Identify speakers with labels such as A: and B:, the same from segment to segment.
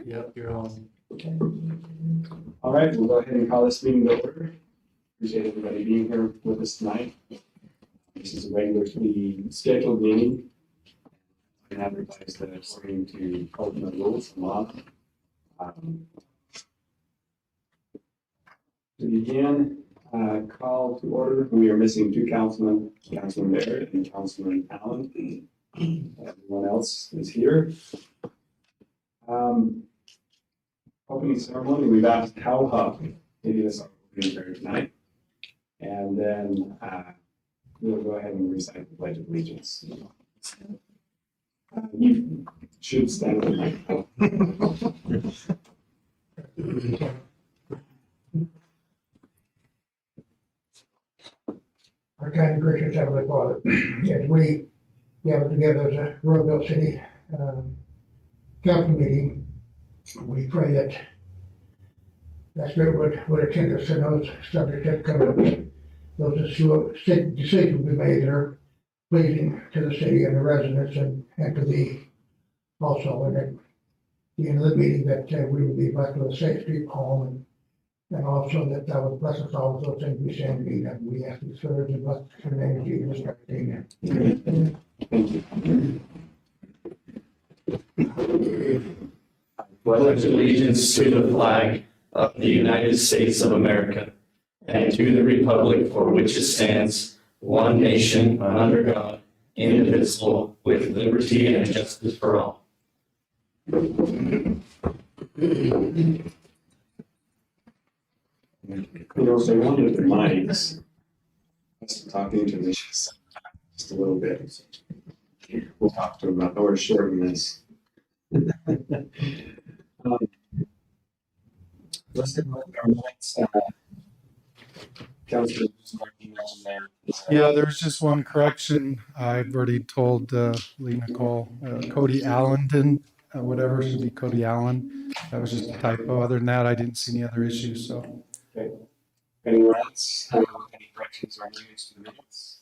A: Yep, you're on.
B: Okay. All right, we'll go ahead and call this meeting to order. Appreciate everybody being here with us tonight. This is a regularly scheduled meeting. And advertised that according to ultimate rules and law. To begin, call to order. We are missing two councilmen, Councilman Ballard and Councilman Allen. Everyone else is here. Opening ceremony, we've asked Hal Huff to do this opening prayer tonight. And then we'll go ahead and recite the Pledge of Allegiance. You should stand with me.
C: Our kind and gracious Heavenly Father, as we gather together as a Roosevelt City council meeting, we pray that Spirit would attend us in those subjects that come up, those decisions we made that are pleasing to the city and the residents and to thee also. And at the end of the meeting, that we would be blessed with a safe street home and also that thou would bless us all with those things we say and mean. And we ask these prayers and bless in the name of Jesus. Amen.
A: Pledge allegiance to the flag of the United States of America and to the republic for which it stands, one nation under God, indivisible, with liberty and justice for all.
B: You know, so one of the mics, talking to me just a little bit. We'll talk to him about how we're shortening this. Let's get our minutes. Councilor,
D: Yeah, there's just one correction. I've already told Lee Nicole, Cody Allen didn't, whatever should be Cody Allen. That was just a typo. Other than that, I didn't see any other issues. So,
B: okay. Anyone else have any corrections or amendments to the minutes?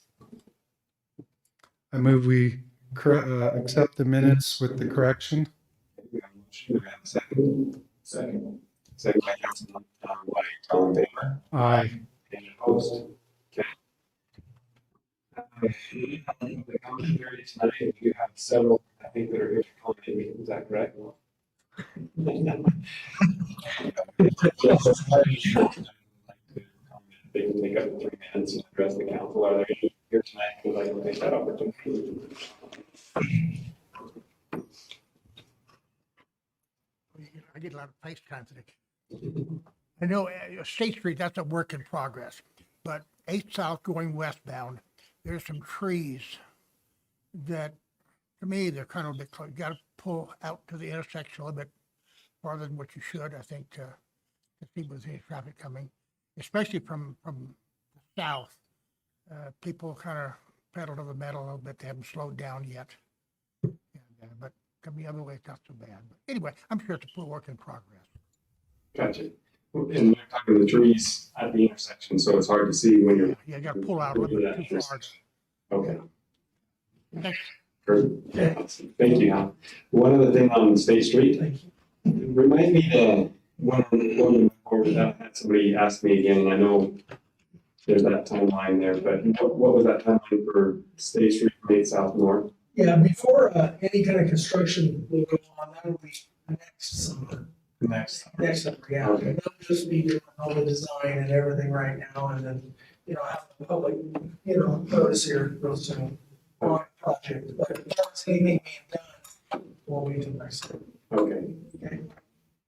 D: I move we accept the minutes with the correction.
B: We have a motion. We have a second. Second by Councilman White. All in favor?
D: Aye.
B: Any opposed? Okay. We have the comment period tonight. We do have several, I think, that are here to comment. Is that correct? They can take up to 3 minutes and address the council. Are there any here tonight who would like to take that opportunity?
C: I get a lot of face conflict. I know State Street, that's a work in progress, but 8th South going westbound, there's some trees that, to me, they're kind of a bit close. You got to pull out to the intersection a little bit farther than what you should, I think, to see with any traffic coming, especially from the south. People kind of pedal to the metal a little bit. They haven't slowed down yet. But coming the other way, it's not so bad. But anyway, I'm sure it's a full work in progress.
B: Gotcha. And you're talking the trees at the intersection, so it's hard to see when you're.
C: Yeah, you got to pull out a little bit too far.
B: Okay.
C: Thanks.
B: Yeah. Thank you, Hal. One other thing on State Street. Remind me the one before that had somebody ask me again, and I know there's that timeline there, but what was that timeline for State Street from 8 South North?
E: Yeah, before any kind of construction will go on, that will be next summer. Next summer, yeah.
B: Okay.
E: And they'll just be doing all the design and everything right now, and then, have the public, notice here real soon on the project. But if there's anything being done, we'll be doing next summer.
B: Okay.
E: Okay.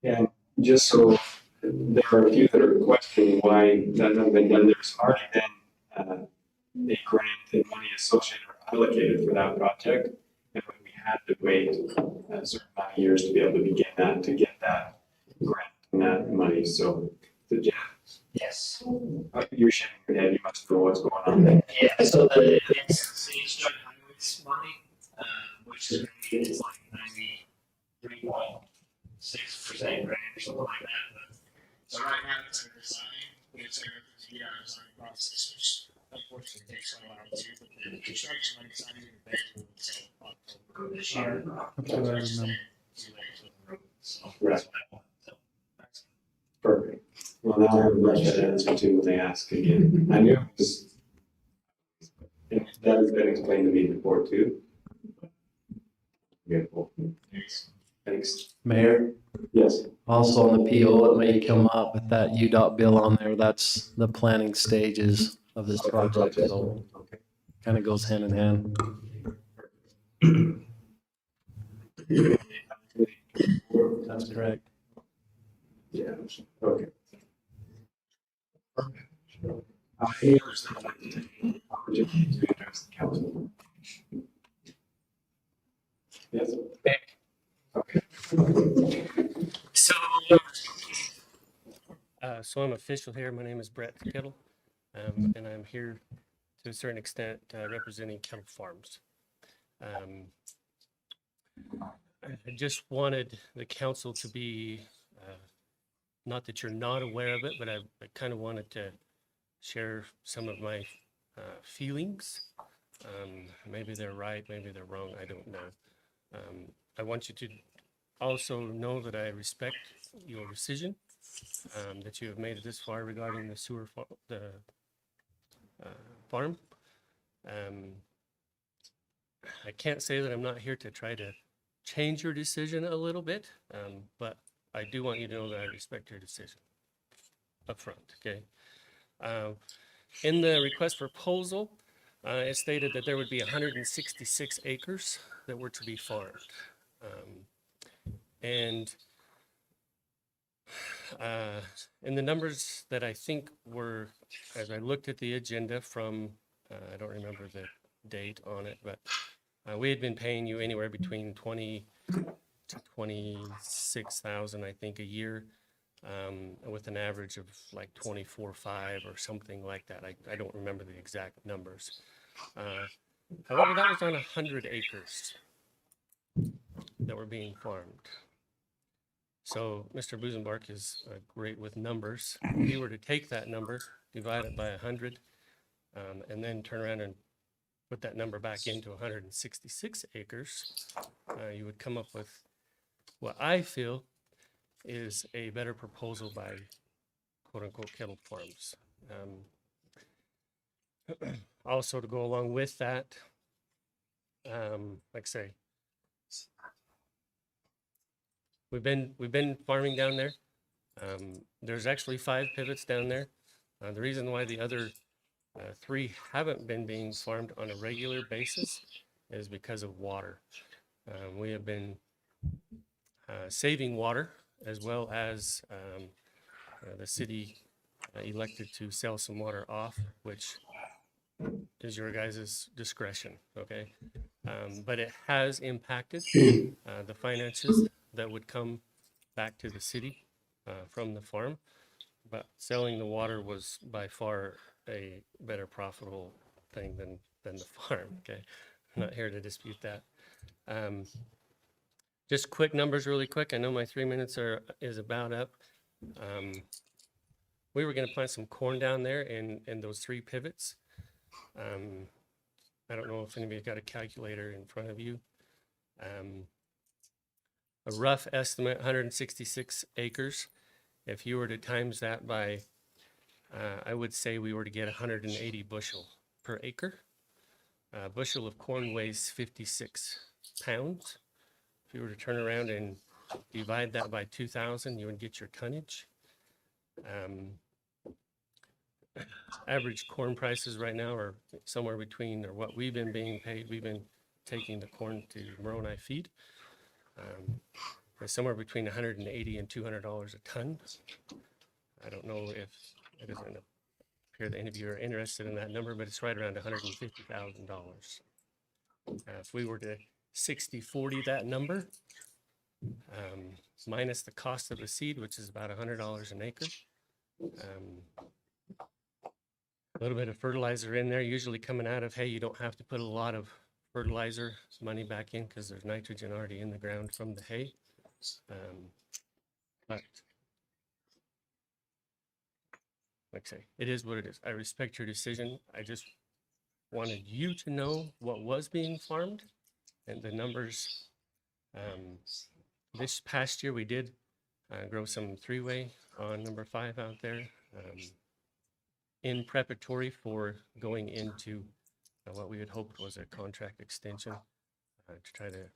B: And just so there are a few that are questioning why that hasn't been done, there's already been a grant and money associated or allocated for that project. And we had to wait a certain amount of years to be able to begin that, to get that grant and that money. So, Jeff.
F: Yes.
B: You're shaking your head, you must know what's going on there.
F: Yeah, so it's joint highways money, which is like 93.6% grant or something like that. But, so right now it's under design, it's under the design process, which unfortunately takes a while too. But the construction money is not even available until October this year.
D: That's what I remember.
F: So.
B: Right.
F: that's what I want. So, that's-
B: Perfect. Well, now I have a much better answer to when they ask again. I knew it was, that has been explained to me before too. Beautiful. Thanks.
G: Mayor,
B: Yes.
G: also on the PO, it may come up with that UDOT bill on there. That's the planning stages of this project. So
B: Okay.
G: kind of goes hand in hand. That's correct.
B: Yeah, okay. Any others that would like to take opportunity to address the council? Yes? Okay.
H: So I'm official here. My name is Brett Kittle, and I'm here to a certain extent representing Kettle Farms. I just wanted the council to be, not that you're not aware of it, but I kind of wanted to share some of my feelings. Maybe they're right, maybe they're wrong, I don't know. I want you to also know that I respect your decision that you have made it this far regarding the farm. I can't say that I'm not here to try to change your decision a little bit, but I do want you to know that I respect your decision up front, okay? In the request for proposal, it stated that there would be 166 acres that were to be farmed. And the numbers that I think were, as I looked at the agenda from, I don't remember the date on it, but we had been paying you anywhere between 20 to 26,000, I think, a year, with an average of like 24.5 or something like that. I don't remember the exact numbers. However, that was on 100 acres that were being farmed. So Mr. Busenbark is great with numbers. If he were to take that number, divide it by 100, and then turn around and put that number back into 166 acres, you would come up with what I feel is a better proposal by quote-unquote Kettle Farms. Also, to go along with that, like I say, we've been farming down there. There's actually 5 pivots down there. The reason why the other 3 haven't been being farmed on a regular basis is because of water. We have been saving water, as well as the city elected to sell some water off, which is your guys' discretion, okay? But it has impacted the finances that would come back to the city from the farm. But selling the water was by far a better profitable thing than the farm, okay? I'm not here to dispute that. Just quick numbers really quick. I know my 3 minutes is about up. We were gonna plant some corn down there in those 3 pivots. I don't know if anybody's got a calculator in front of you. A rough estimate, 166 acres. If you were to times that by, I would say we were to get 180 bushel per acre. A bushel of corn weighs 56 pounds. If you were to turn around and divide that by 2,000, you would get your tonnage. Average corn prices right now are somewhere between, or what we've been being paid, we've been taking the corn to Moroni feed. Somewhere between $180 and $200 a ton. I don't know if it doesn't appear that any of you are interested in that number, but it's right around $150,000. If we were to 60-40 that number, minus the cost of the seed, which is about $100 an acre, a little bit of fertilizer in there, usually coming out of hay. You don't have to put a lot of fertilizer money back in because there's nitrogen already in the ground from the hay. But like I say, it is what it is. I respect your decision. I just wanted you to know what was being farmed and the numbers This past year, we did grow some three-way on number 5 out there, in preparatory for going into what we had hoped was a contract extension to try to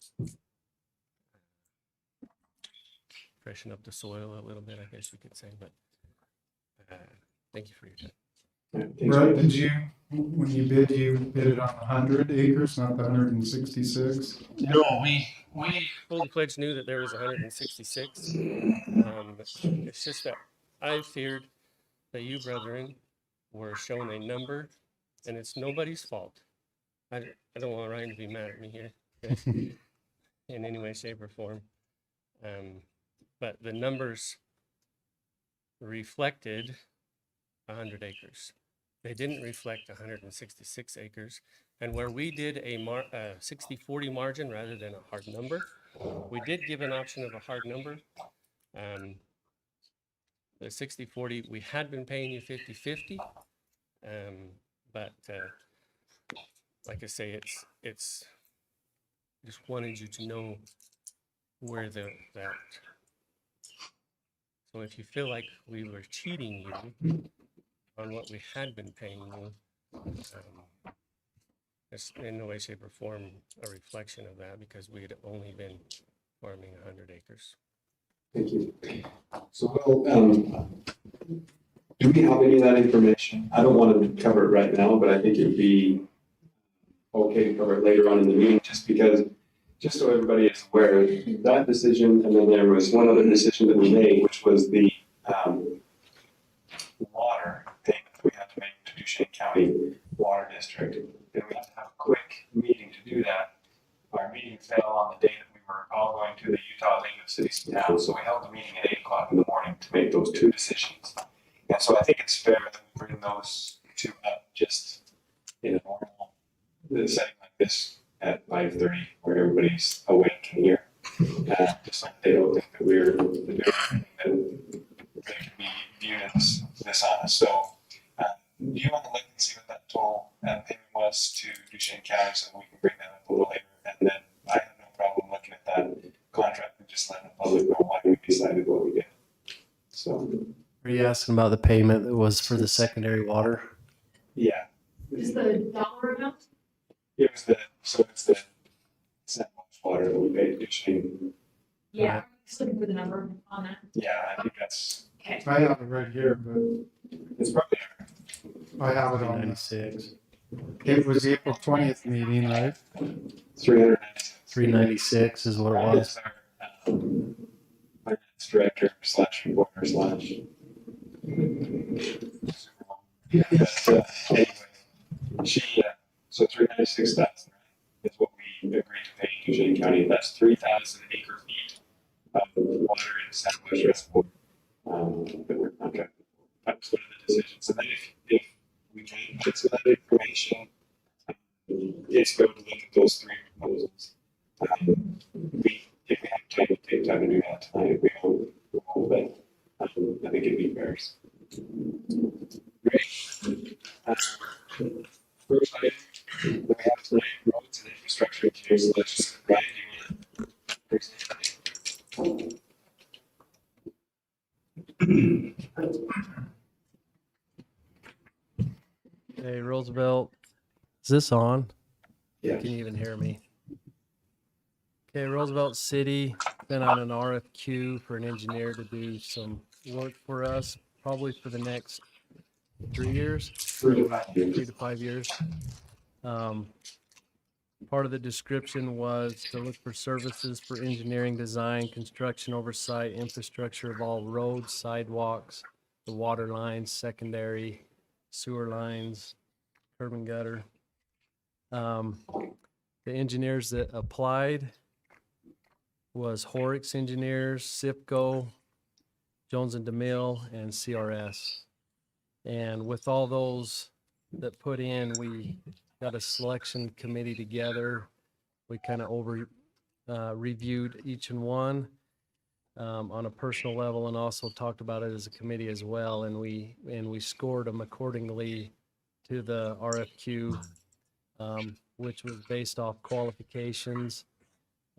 H: freshen up the soil a little bit, I guess you could say. But thank you for your time.
D: Brett, did you, when you bid it on 100 acres, not the 166?
H: No, we fully fledged knew that there was 166. It's just that I feared that you, brethren, were shown a number, and it's nobody's fault. I don't want Ryan to be mad at me here in any way, shape, or form. But the numbers reflected 100 acres. They didn't reflect 166 acres. And where we did a 60-40 margin rather than a hard number, we did give an option of a hard number. The 60-40, we had been paying you 50-50. But like I say, it's just wanted you to know where that. So if you feel like we were cheating you on what we had been paying you, it's in no way, shape, or form a reflection of that, because we had only been farming 100 acres.
B: Thank you. So, do we have any of that information? I don't want to cover it right now, but I think it would be okay to cover it later on in the meeting, just so everybody is aware of that decision. And then there was one other decision that we made, which was the water payment that we had to make to Duchesne County Water District. And we had to have a quick meeting to do that. Our meeting fell on the day that we were all going to the Utah League of Cities and Towns, so we held the meeting at 8 o'clock in the morning to make those two decisions. And so I think it's fair that we bring those two up just in a normal setting like this at 5:30, where everybody's awake and here, just so they don't think that we're doing anything that can be viewed as dishonest. So, do you want to look and see what that total payment was to Duchesne County, so we can bring that up a little later? And then I have no problem looking at that contract and just letting the public know why we decided what we did. So,
G: Are you asking about the payment that was for the secondary water?
B: yeah.
I: Is the dollar amount?
B: It was it's the Sandwich water that we paid to Duchesne.
I: Yeah, just looking for the number on that.
B: Yeah, I think that's,
I: Okay.
D: I have it right here, but
B: it's probably,
D: I have it on.
G: 96.
D: It was the April 20th meeting, right?
B: 396.
G: 396 is what it was.
B: Finance director / reporter / anyway, so 396,000 is what we agreed to pay Duchesne County. That's 3,000 acre feet of water in Southwest Reservoir that we're contracted for. That's one of the decisions. And then if we can get some of that information, it's good to look at those three proposals. If we have time, we'll take time to do that tonight. If we don't, we won't, but I think it'd be fair. Great. First item that we have tonight, roads and infrastructure engineers selection. Ryan, do you want to present?
G: Hey, Roosevelt, is this on?
B: Yeah.
G: Can you even hear me? Okay, Roosevelt City sent out an RFQ for an engineer to do some work for us, probably for the next 3 years.
B: 3 to 5 years.
G: 3 to 5 years. Part of the description was to look for services for engineering, design, construction, oversight, infrastructure of all roads, sidewalks, the water lines, secondary sewer lines, curb and gutter. The engineers that applied was Horrocks Engineers, SIPCO, Jones and DeMille, and CRS. And with all those that put in, we got a selection committee together. We kind of reviewed each and one on a personal level, and also talked about it as a committee as well. And we scored them accordingly to the RFQ, which was based off qualifications,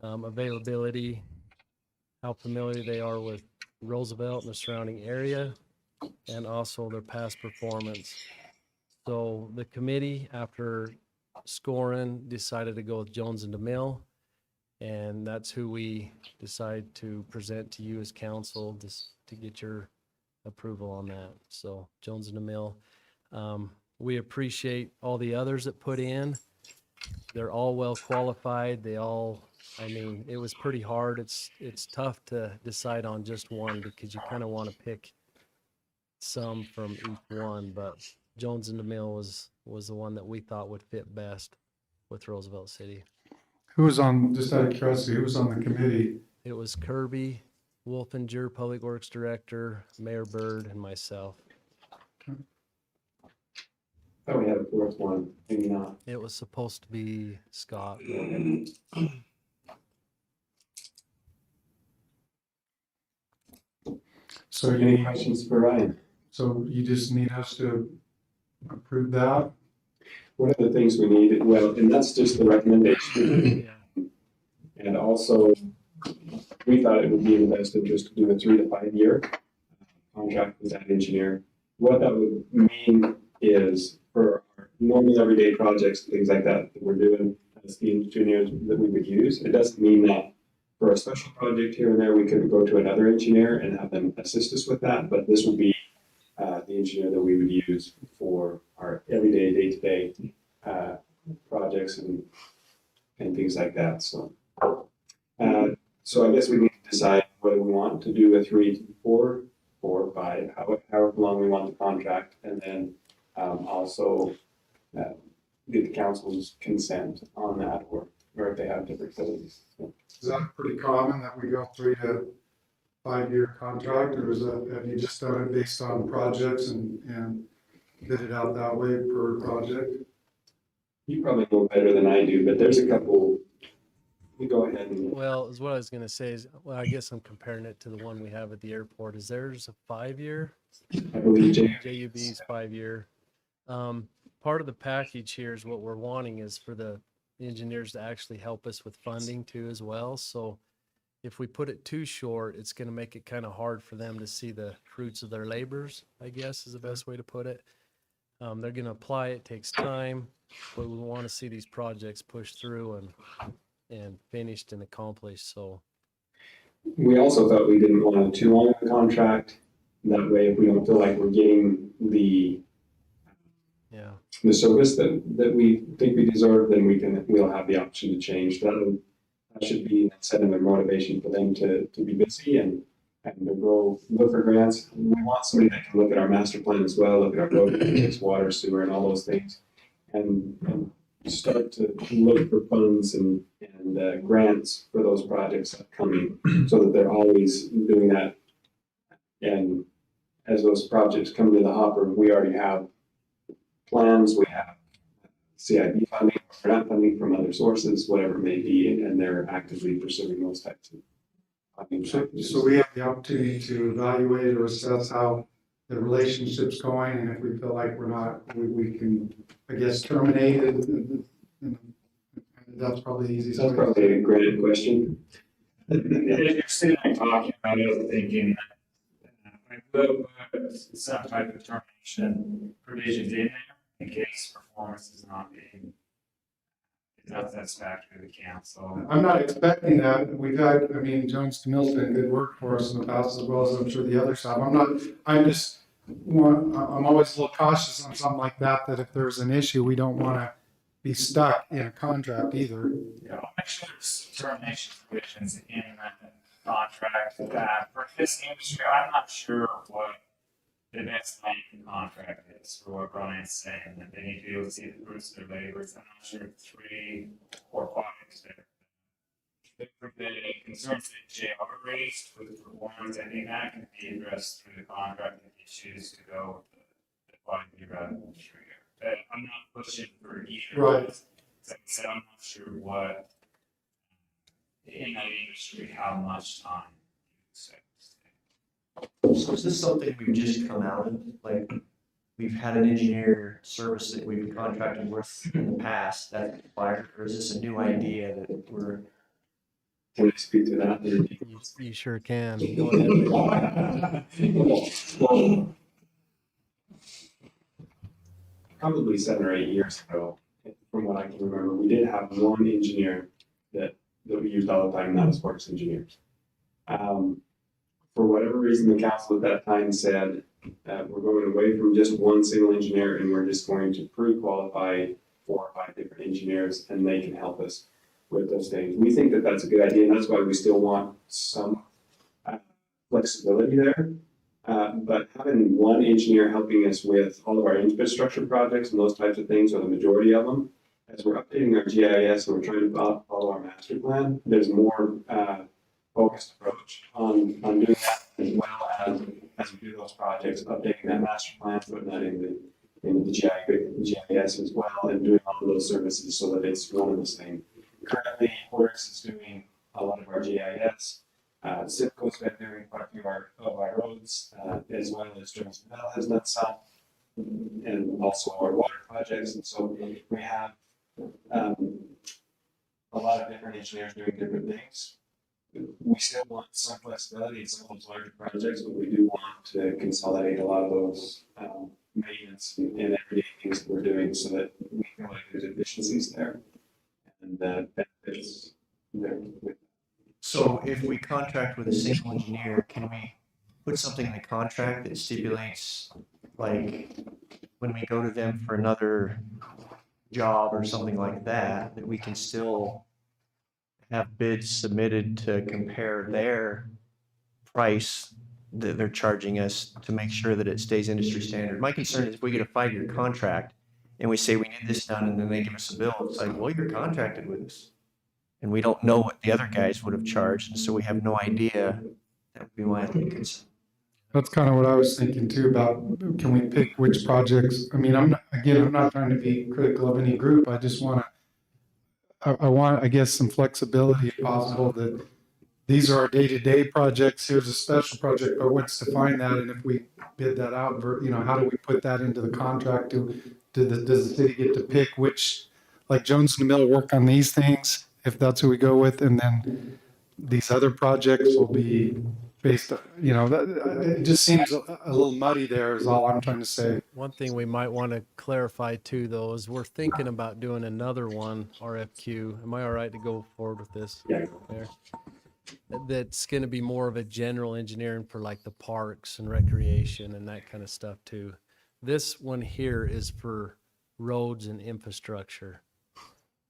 G: availability, how familiar they are with Roosevelt and the surrounding area, and also their past performance. So the committee, after scoring, decided to go with Jones and DeMille, and that's who we decide to present to you as council just to get your approval on that. So Jones and DeMille. We appreciate all the others that put in. They're all well qualified. They all, I mean, it was pretty hard. It's tough to decide on just one because you kind of want to pick some from each one, but Jones and DeMille was the one that we thought would fit best with Roosevelt City.
D: Who was on, just out of curiosity, who was on the committee?
G: It was Kirby, Wolfinger, Public Works Director, Mayor Bird, and myself.
B: Thought we had a fourth one, maybe not.
G: It was supposed to be Scott.
D: So
B: Any
D: you,
B: questions for Ryan?
D: so you just need us to approve that?
B: One of the things we need, well, and that's just the recommendation.
G: Yeah.
B: And also, we thought it would be in the best interest to do a 3 to 5 year contract with that engineer. What that would mean is for our normal everyday projects, things like that we're doing as the engineers that we would use, it doesn't mean that for a special project here and there, we could go to another engineer and have them assist us with that, but this would be the engineer that we would use for our everyday, day-to-day projects and things like that. So I guess we need to decide whether we want to do a 3, 4, 4, 5, however long we want the contract, and then also get the council's consent on that, or if they have different facilities. So,
D: Is that pretty common that we go 3 to 5 year contract, or is that, have you just done it based on projects and bid it out that way per project?
B: you probably know better than I do, but there's a couple. You go ahead and.
G: Well, is what I was gonna say is, well, I guess I'm comparing it to the one we have at the airport. Is theirs a 5-year?
B: I believe
G: JUB's 5-year. Part of the package here is what we're wanting is for the engineers to actually help us with funding too as well. So if we put it too short, it's gonna make it kind of hard for them to see the fruits of their labors, I guess is the best way to put it. They're gonna apply, it takes time, but we want to see these projects pushed through and finished and accomplished. So
B: We also thought we didn't want too long of a contract. That way, if we don't feel like we're getting the
G: yeah,
B: service that we think we deserve, then we'll have the option to change. That should be an incentive and motivation for them to be busy and to go look for grants. We want somebody that can look at our master plan as well, look at our road, water, sewer, and all those things, and start to look for funds and grants for those projects upcoming, so that they're always doing that. And as those projects come to the hopper, we already have plans, we have CIP funding, grant funding from other sources, whatever it may be, and they're actively pursuing those types of funding.
D: So we have the opportunity to evaluate or assess how the relationship's going, and if we feel like we're not, we can, I guess, terminate it. And that's probably the easiest.
B: That's probably a great question.
F: If you're sitting there talking about it, I'm thinking that I will put some type of termination provisions in there in case performance is not being satisfactory to the council.
D: I'm not expecting that. We've had, I mean, Jones DeMille's done good work for us in the past, as well as I'm sure the others have. I'm always a little cautious on something like that, that if there's an issue, we don't want to be stuck in a contract either.
F: Yeah, I'll make sure there's termination provisions in that contract for this industry. I'm not sure what the best length contract is for what Brian's saying, that they need to be able to see the fruits of their labors. I'm not sure if 3 or 5 is there. The concerns that JR raised with the performance, I think that can be addressed through the contract if you choose to go with the 5-year rather than 3-year. I'm not pushing for either.
D: Right.
F: As I said, I'm not sure what in that industry, how much time you expect to stay.
J: So is this something we've just come out of? Like, we've had an engineer service that we've contracted with in the past that expired, or is this a new idea that we're?
B: Can I speak to that?
G: You sure can. Go ahead, Lynn.
B: Well, probably 7 or 8 years ago, from what I can remember, we did have one engineer that we used all the time, and that was works engineers. For whatever reason, the council at that time said that we're going away from just one single engineer, and we're just going to pre-qualify 4 or 5 different engineers, and they can help us with those things. We think that that's a good idea, and that's why we still want some flexibility there. But having one engineer helping us with all of our infrastructure projects and those types of things, or the majority of them, as we're updating our GIS and we're trying to follow our master plan, there's more focused approach on doing that, as well as we do those projects, updating that master plan, putting that in the GIS as well, and doing all of those services so that it's one and the same. Currently, Works is doing a lot of our GIS. Citgo's been doing quite a few of our roads, as well as Roosevelt has done some, and also our water projects. And so we have a lot of different engineers doing different things. We still want some flexibility in some of those larger projects, but we do want to consolidate a lot of those maintenance and everyday things that we're doing so that we feel like there's efficiencies there and benefits there.
J: So if we contract with a single engineer, can we put something in the contract that stipulates, like, when we go to them for another job or something like that, that we can still have bids submitted to compare their price that they're charging us to make sure that it stays industry standard? My concern is if we get a 5-year contract and we say we need this done, and then they give us a bill, it's like, well, you're contracted with us. And we don't know what the other guys would have charged, and so we have no idea. That would be my only concern.
D: That's kind of what I was thinking too about, can we pick which projects? I mean, I'm not trying to be critical of any group. I just want to, I want, I guess, some flexibility if possible, that these are our day-to-day projects. Here's a special project, but let's define that. And if we bid that out, how do we put that into the contract? Does the city get to pick which, like Jones and the Mill work on these things, if that's who we go with, and then these other projects will be based, it just seems a little muddy there is all I'm trying to say.
G: One thing we might want to clarify too, though, is we're thinking about doing another one, RFQ. Am I all right to go forward with this?
B: Yeah.
G: There. That's going to be more of a general engineering for like the parks and recreation and that kind of stuff too. This one here is for roads and infrastructure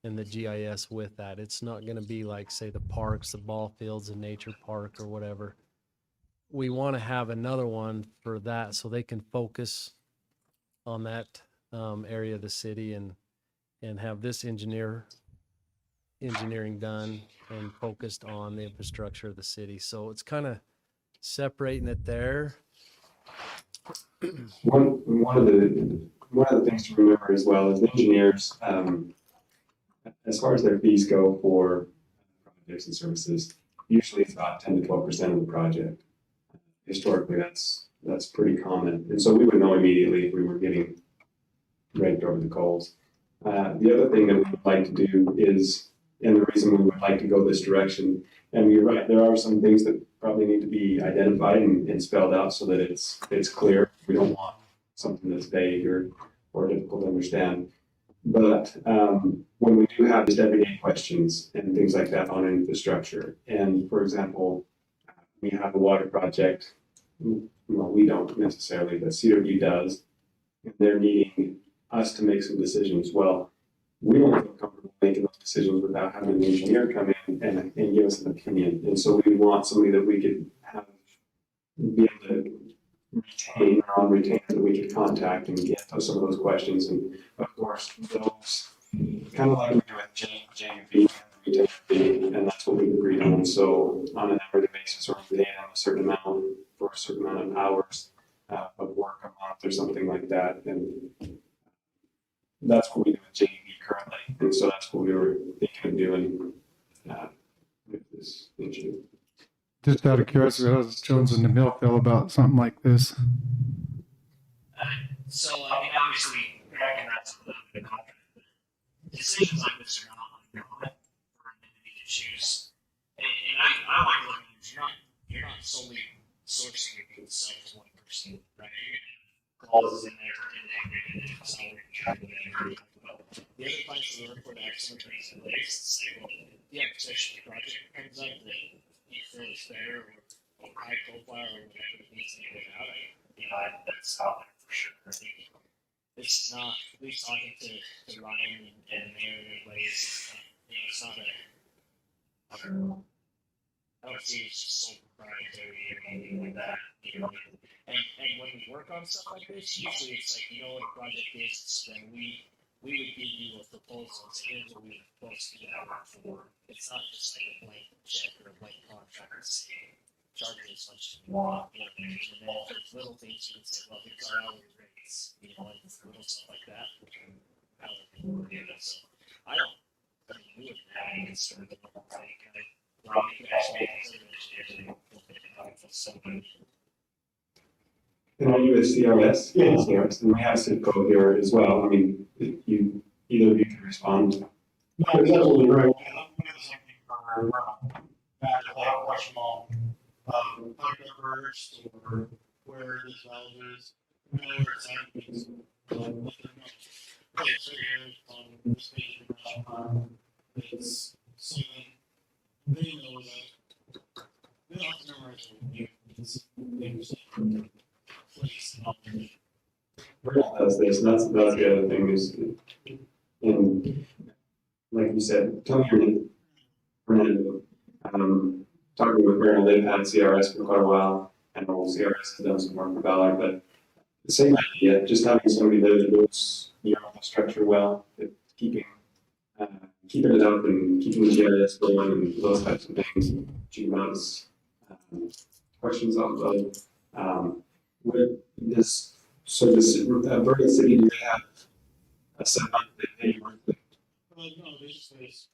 G: and the GIS with that. It's not going to be like, say, the parks, the ball fields, and nature park or whatever. We want to have another one for that so they can focus on that area of the city and have this engineering done and focused on the infrastructure of the city. So it's kind of separating it there.
B: One of the things to remember as well is engineers, as far as their fees go for projects and services, usually it's about 10 to 12% of the project. Historically, that's pretty common, and so we would know immediately if we were getting raked over the coals. The other thing that we would like to do is, and the reason we would like to go this direction, and you're right, there are some things that probably need to be identified and spelled out so that it's clear. We don't want something that's vague or difficult to understand. But when we do have these everyday questions and things like that on infrastructure, and for example, we have a water project, well, we don't necessarily, but CRV does, and they're needing us to make some decisions. Well, we don't feel comfortable making those decisions without having an engineer come in and give us an opinion. And so we want somebody that we could be able to retain or on retainer that we could contact and get to some of those questions. And of course, those kind of like we do with JV, and that's what we agreed on. So on an hourly basis, or paid on a certain amount for a certain amount of hours of work a month or something like that. And that's what we do with JV currently. And so that's what we were thinking of doing with this engineer.
D: Just out of curiosity, how does Jones and the Mill feel about something like this?
F: So, I mean, obviously, recognize the contract. Decisions like this are not on your own for an entity to choose. not solely sourcing itself as one person, right? Clauses in there in the agreement, salary contract in the agreement. But the other parts of the report actually brings in place to say, well, the application project comes up that you feel is fair or high profile or whatever that needs to get out. That's out there for sure. I think it's not, at least talking to Ryan and Mayor and everybody, it's not a, I don't see it's just sole proprietary or anything like that, And when we work on stuff like this, usually it's like, what a project is, so then we would give you a proposal, and say, here's what we propose to do that work for. It's not just like a blank check or a blank contract, saying, charge me as much as you want, and then there's little things you can say, well, here's our hourly rates, and little stuff like that. So, I mean, we wouldn't have any concern with the whole thing, we're all actually engineers, somebody.
B: And are you a CRS? Yeah. CRS, and we have Citgo here as well. I mean, you, either of you can respond.
K: No, that's absolutely right. We do the same thing for back to that question on pipe burst or where this valve is. We know where it's at. It's let them know. Okay, so here's on this page of the it's so that they know that they don't have to memorize it. It's they understand. Please, not
B: Renewal does this, and that's the other thing is, and like you said, Tony Fernando, talking with Renewal, they've had CRS for quite a while. I know CRS has done some work for Ballard, but the same idea, just having somebody there that knows your structure well, that keeping it up and keeping the GIS going and those types of things, GMOS, questions on this Vernon City, do they have a set amount they pay you monthly?
K: no, they just say it's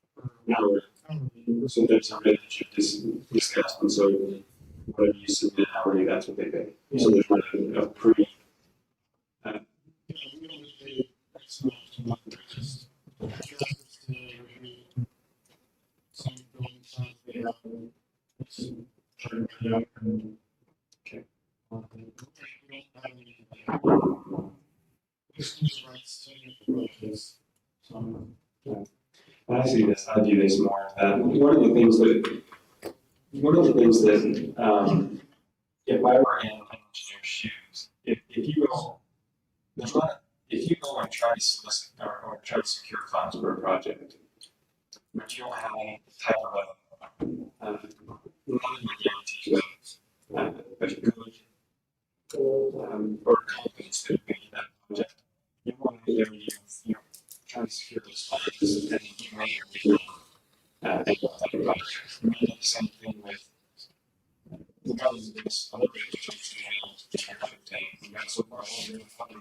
B: No, so there's somebody that you discussed, and so whatever you submit hourly, that's what they pay. So there's not a pre.
K: we don't just pay X amount to month, we just ask us to review some building signs they have. It's turn it out and.
B: Okay.
K: We don't have any. Exclusive rights to any of the projects, so.
B: I see this, I do this more. One of the things that, if I were in engineer's shoes, if you go, there's not, if you go and try to solicit or try to secure funds for a project, but you don't have any type of not even guarantee but a good or confidence that you get that project, you want to be able to trying to secure those funds and you may or may not end up talking about it. We do the same thing with the government, this other institution, we got so far over the funding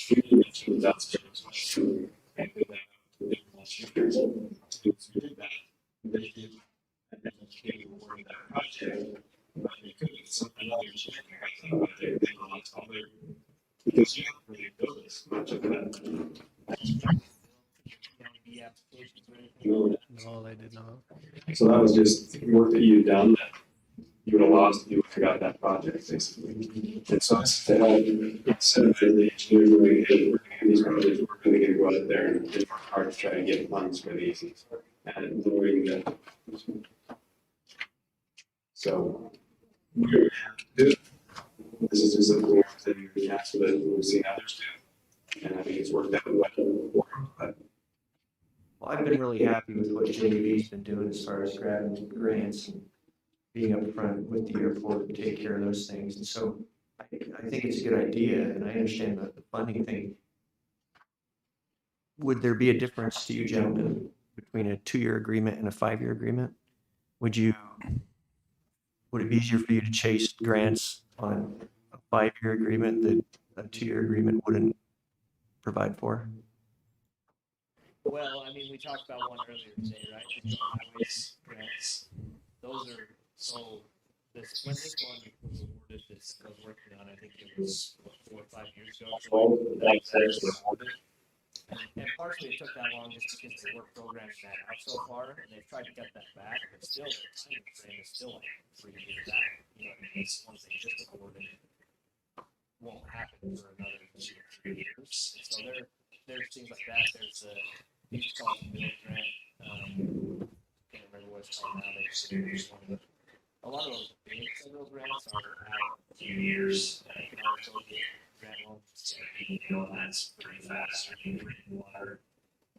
B: we mentioned that's true and did that to different students who did that. They did and then they awarded that project, but they couldn't get another engineer, I think, but they lost all their because you haven't really built this much of that.
G: No, they did not.
B: So that was just work that you had done that you would have lost if you would have got that project, basically. And so it's to help incentivize the engineers moving, hey, we're going to do these projects, we're going to go out there and work hard to try to get funds for these. And knowing that. So we're going to have to do it. This is just a clear thing we have so that we've seen others do. And I think it's worked out well for them. But
J: Well, I've been really happy with what JV's been doing as far as grabbing grants and being upfront with the airport to take care of those things. And so I think it's a good idea, and I understand the funding thing. Would there be a difference to you gentlemen between a 2-year agreement and a 5-year agreement? Would it be easier for you to chase grants on a 5-year agreement that a 2-year agreement wouldn't provide for?
F: Well, I mean, we talked about one earlier today, right? The highways grants. Those are so. When this one was awarded, this I was working on. I think it was 4 or 5 years ago. That's actually awarded.
L: And partially it took that long just because they weren't programming that out so far, and they've tried to cut that back, but still the time frame is still like 3 years out. You know what I mean? So once they just awarded it, won't happen for another 2 or 3 years. And so there's things like that. There's a beach called the Bill Grant. Can't remember what it's called now. There's one of the, a lot of those big federal grants are out a few years. You can also get grant loans, you know, and that's pretty fast. Or you can read water.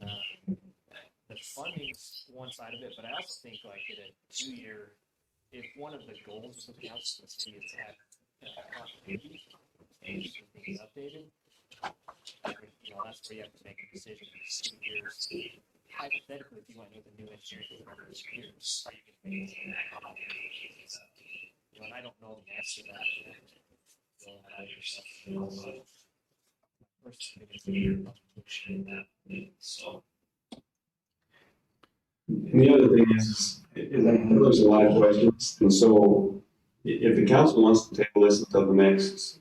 L: The funding's one side of it, but I also think like in a 2-year, if one of the goals of the council is to have continuity and things updated, you know, that's where you have to make a decision. 2 years, hypothetically, if you want to make a new engineering for 2 years, are you going to maintain that continuity? You know, and I don't know the answer to that. So I yourself, you know, but first, it's a year contribution that. So.
B: And the other thing is I know there's a lot of questions, and so if the council wants to table this until the next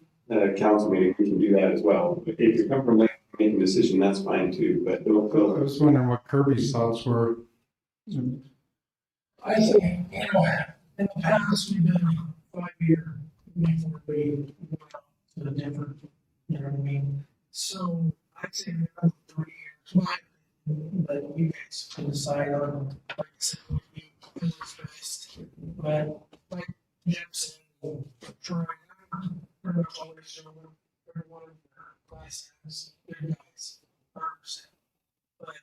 B: council meeting, we can do that as well. If you come from late making a decision, that's fine too, but don't
D: I
B: feel.
D: was wondering what Kirby's thoughts were.
E: I think, you know, in the past, we've been 5 year before we went out to the different, you know what I mean? So I'd say another 3 years, but you guys can decide on, like I said, what you feel is best. But like Jefferson, Troy, we're not always doing everyone in their classes, good guys, 100%. But I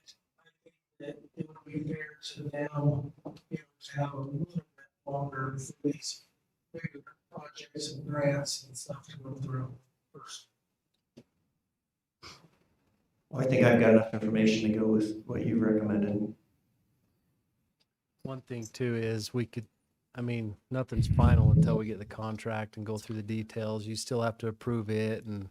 E: think that it would be fair to them, you know, to have a little bit longer for these bigger projects and grants and stuff to go through first.
J: Well, I think I've got enough information to go with what you recommended.
G: One thing too is we could, I mean, nothing's final until we get the contract and go through the details. You still have to approve it and.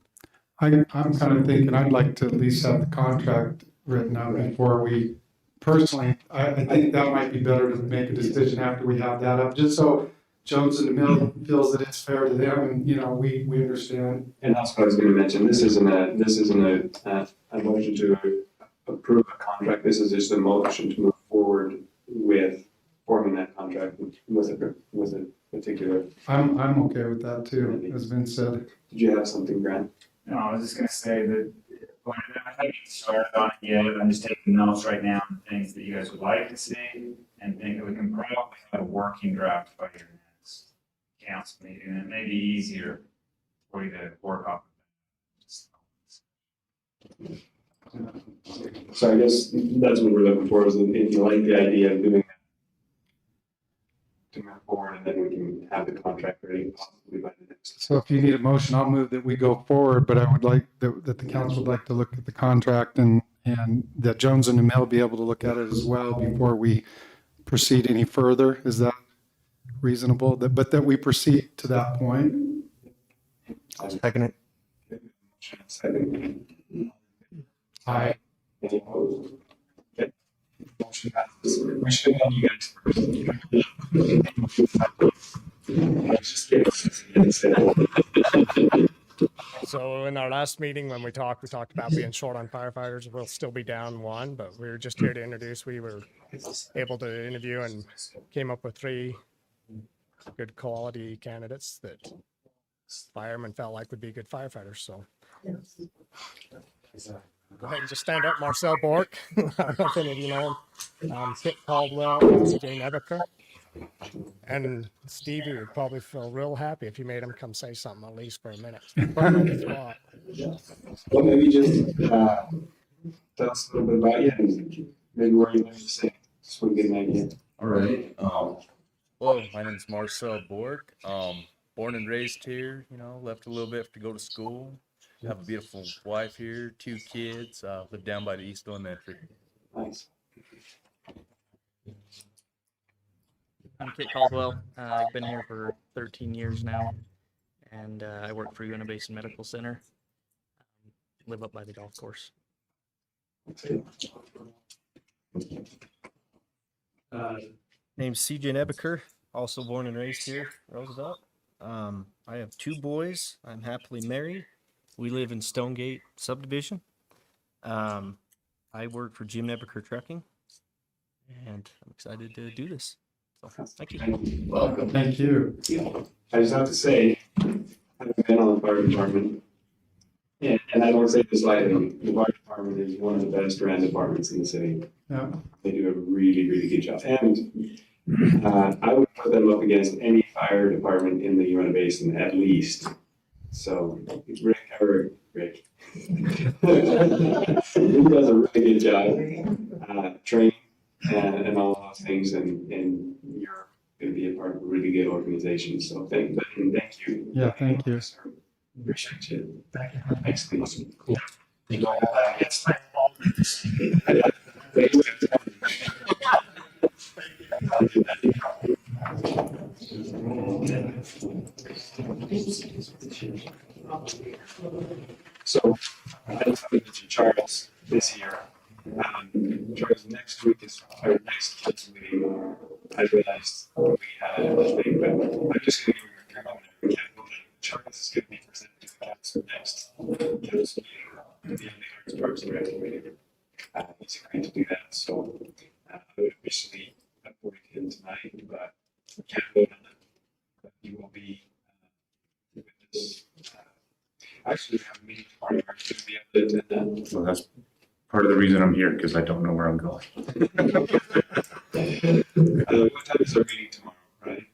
D: I'm kind of thinking I'd like to at least have the contract written out before we, personally, I think that might be better to make a decision after we have that up, just so Jones and the Mill feels that it's fair to them and, you know, we understand.
B: And that's what I was going to mention. This isn't a motion to approve a contract. This is just a motion to move forward with forming that contract with a particular.
D: I'm okay with that too, as Vince said.
B: Did you have something, Grant?
F: No, I was just gonna say that, when I haven't started on it yet, I'm just taking notes right now on things that you guys would like to see, and think that we can probably have a working draft by your next council meeting, and it may be easier for you to work off of that.
B: So I guess that's what we're looking for, is if you like the idea of doing that, to move forward, and then we can have the contract ready possibly by the next.
D: So if you need a motion, I'll move that we go forward, but I would like that the council would like to look at the contract and that Jones and the Mill be able to look at it as well before we proceed any further. Is that reasonable? But that we proceed to that point?
J: Second it.
B: Second.
D: Aye.
B: Any opposed? Okay. Motion passes. We should have you guys first. I was just kidding.
M: So in our last meeting, when we talked about being short on firefighters. We'll still be down one, but we were just here to introduce. We were able to interview and came up with 3 good quality candidates that firemen felt like would be good firefighters. So go ahead and just stand up. Marcel Bork. I don't know if any of you know him. Kit Caldwell, Jane Ebeker. And Stevie would probably feel real happy if you made him come say something at least for a minute.
B: Well, maybe just tell us a little bit about you and maybe where you learned to sing, so we get an idea.
N: All right. Well, my name is Marcel Bork. Born and raised here, you know, left a little bit to go to school. Have a beautiful wife here, 2 kids, live down by the East Elementary.
B: Nice.
L: I'm Kit Caldwell. I've been here for 13 years now, and I work for Uinta Basin Medical Center. Live up by the golf course.
O: Name's CJ Nebeker, also born and raised here, Roosevelt. I have 2 boys. I'm happily married. We live in Stonegate subdivision. I work for Jim Nebeker Trucking, and I'm excited to do this. So, thank you.
A: Welcome.
D: Thank you.
B: I just have to say, I've been on the fire department, and I don't say this lightly, the fire department is one of the best ran departments in the city.
D: Yeah.
B: They do a really, really good job. And I would put them up against any fire department in the Uinta Basin at least. So Rick. He does a really good job training and all those things, and you're going to be a part of a really good organization. So thank you.
D: Yeah, thank you.
B: Appreciate you.
K: Thank you.
B: Thanks.
A: Cool. Thank you.
B: So, I just mentioned Charles this year. Charles, next week is our next council meeting. I realized we had a thing, but I'm just going to give you a comment. Charles is going to be presented to the council next council meeting, the Untitled Parks and Rec Committee. He's agreed to do that, so I would officially appoint him tonight, but I can't vote on it. But he will be with us. Actually, we have a meeting tomorrow. Are you going to be able to attend that?
P: So that's part of the reason I'm here, because I don't know where I'm going.
B: What time is our meeting tomorrow, right?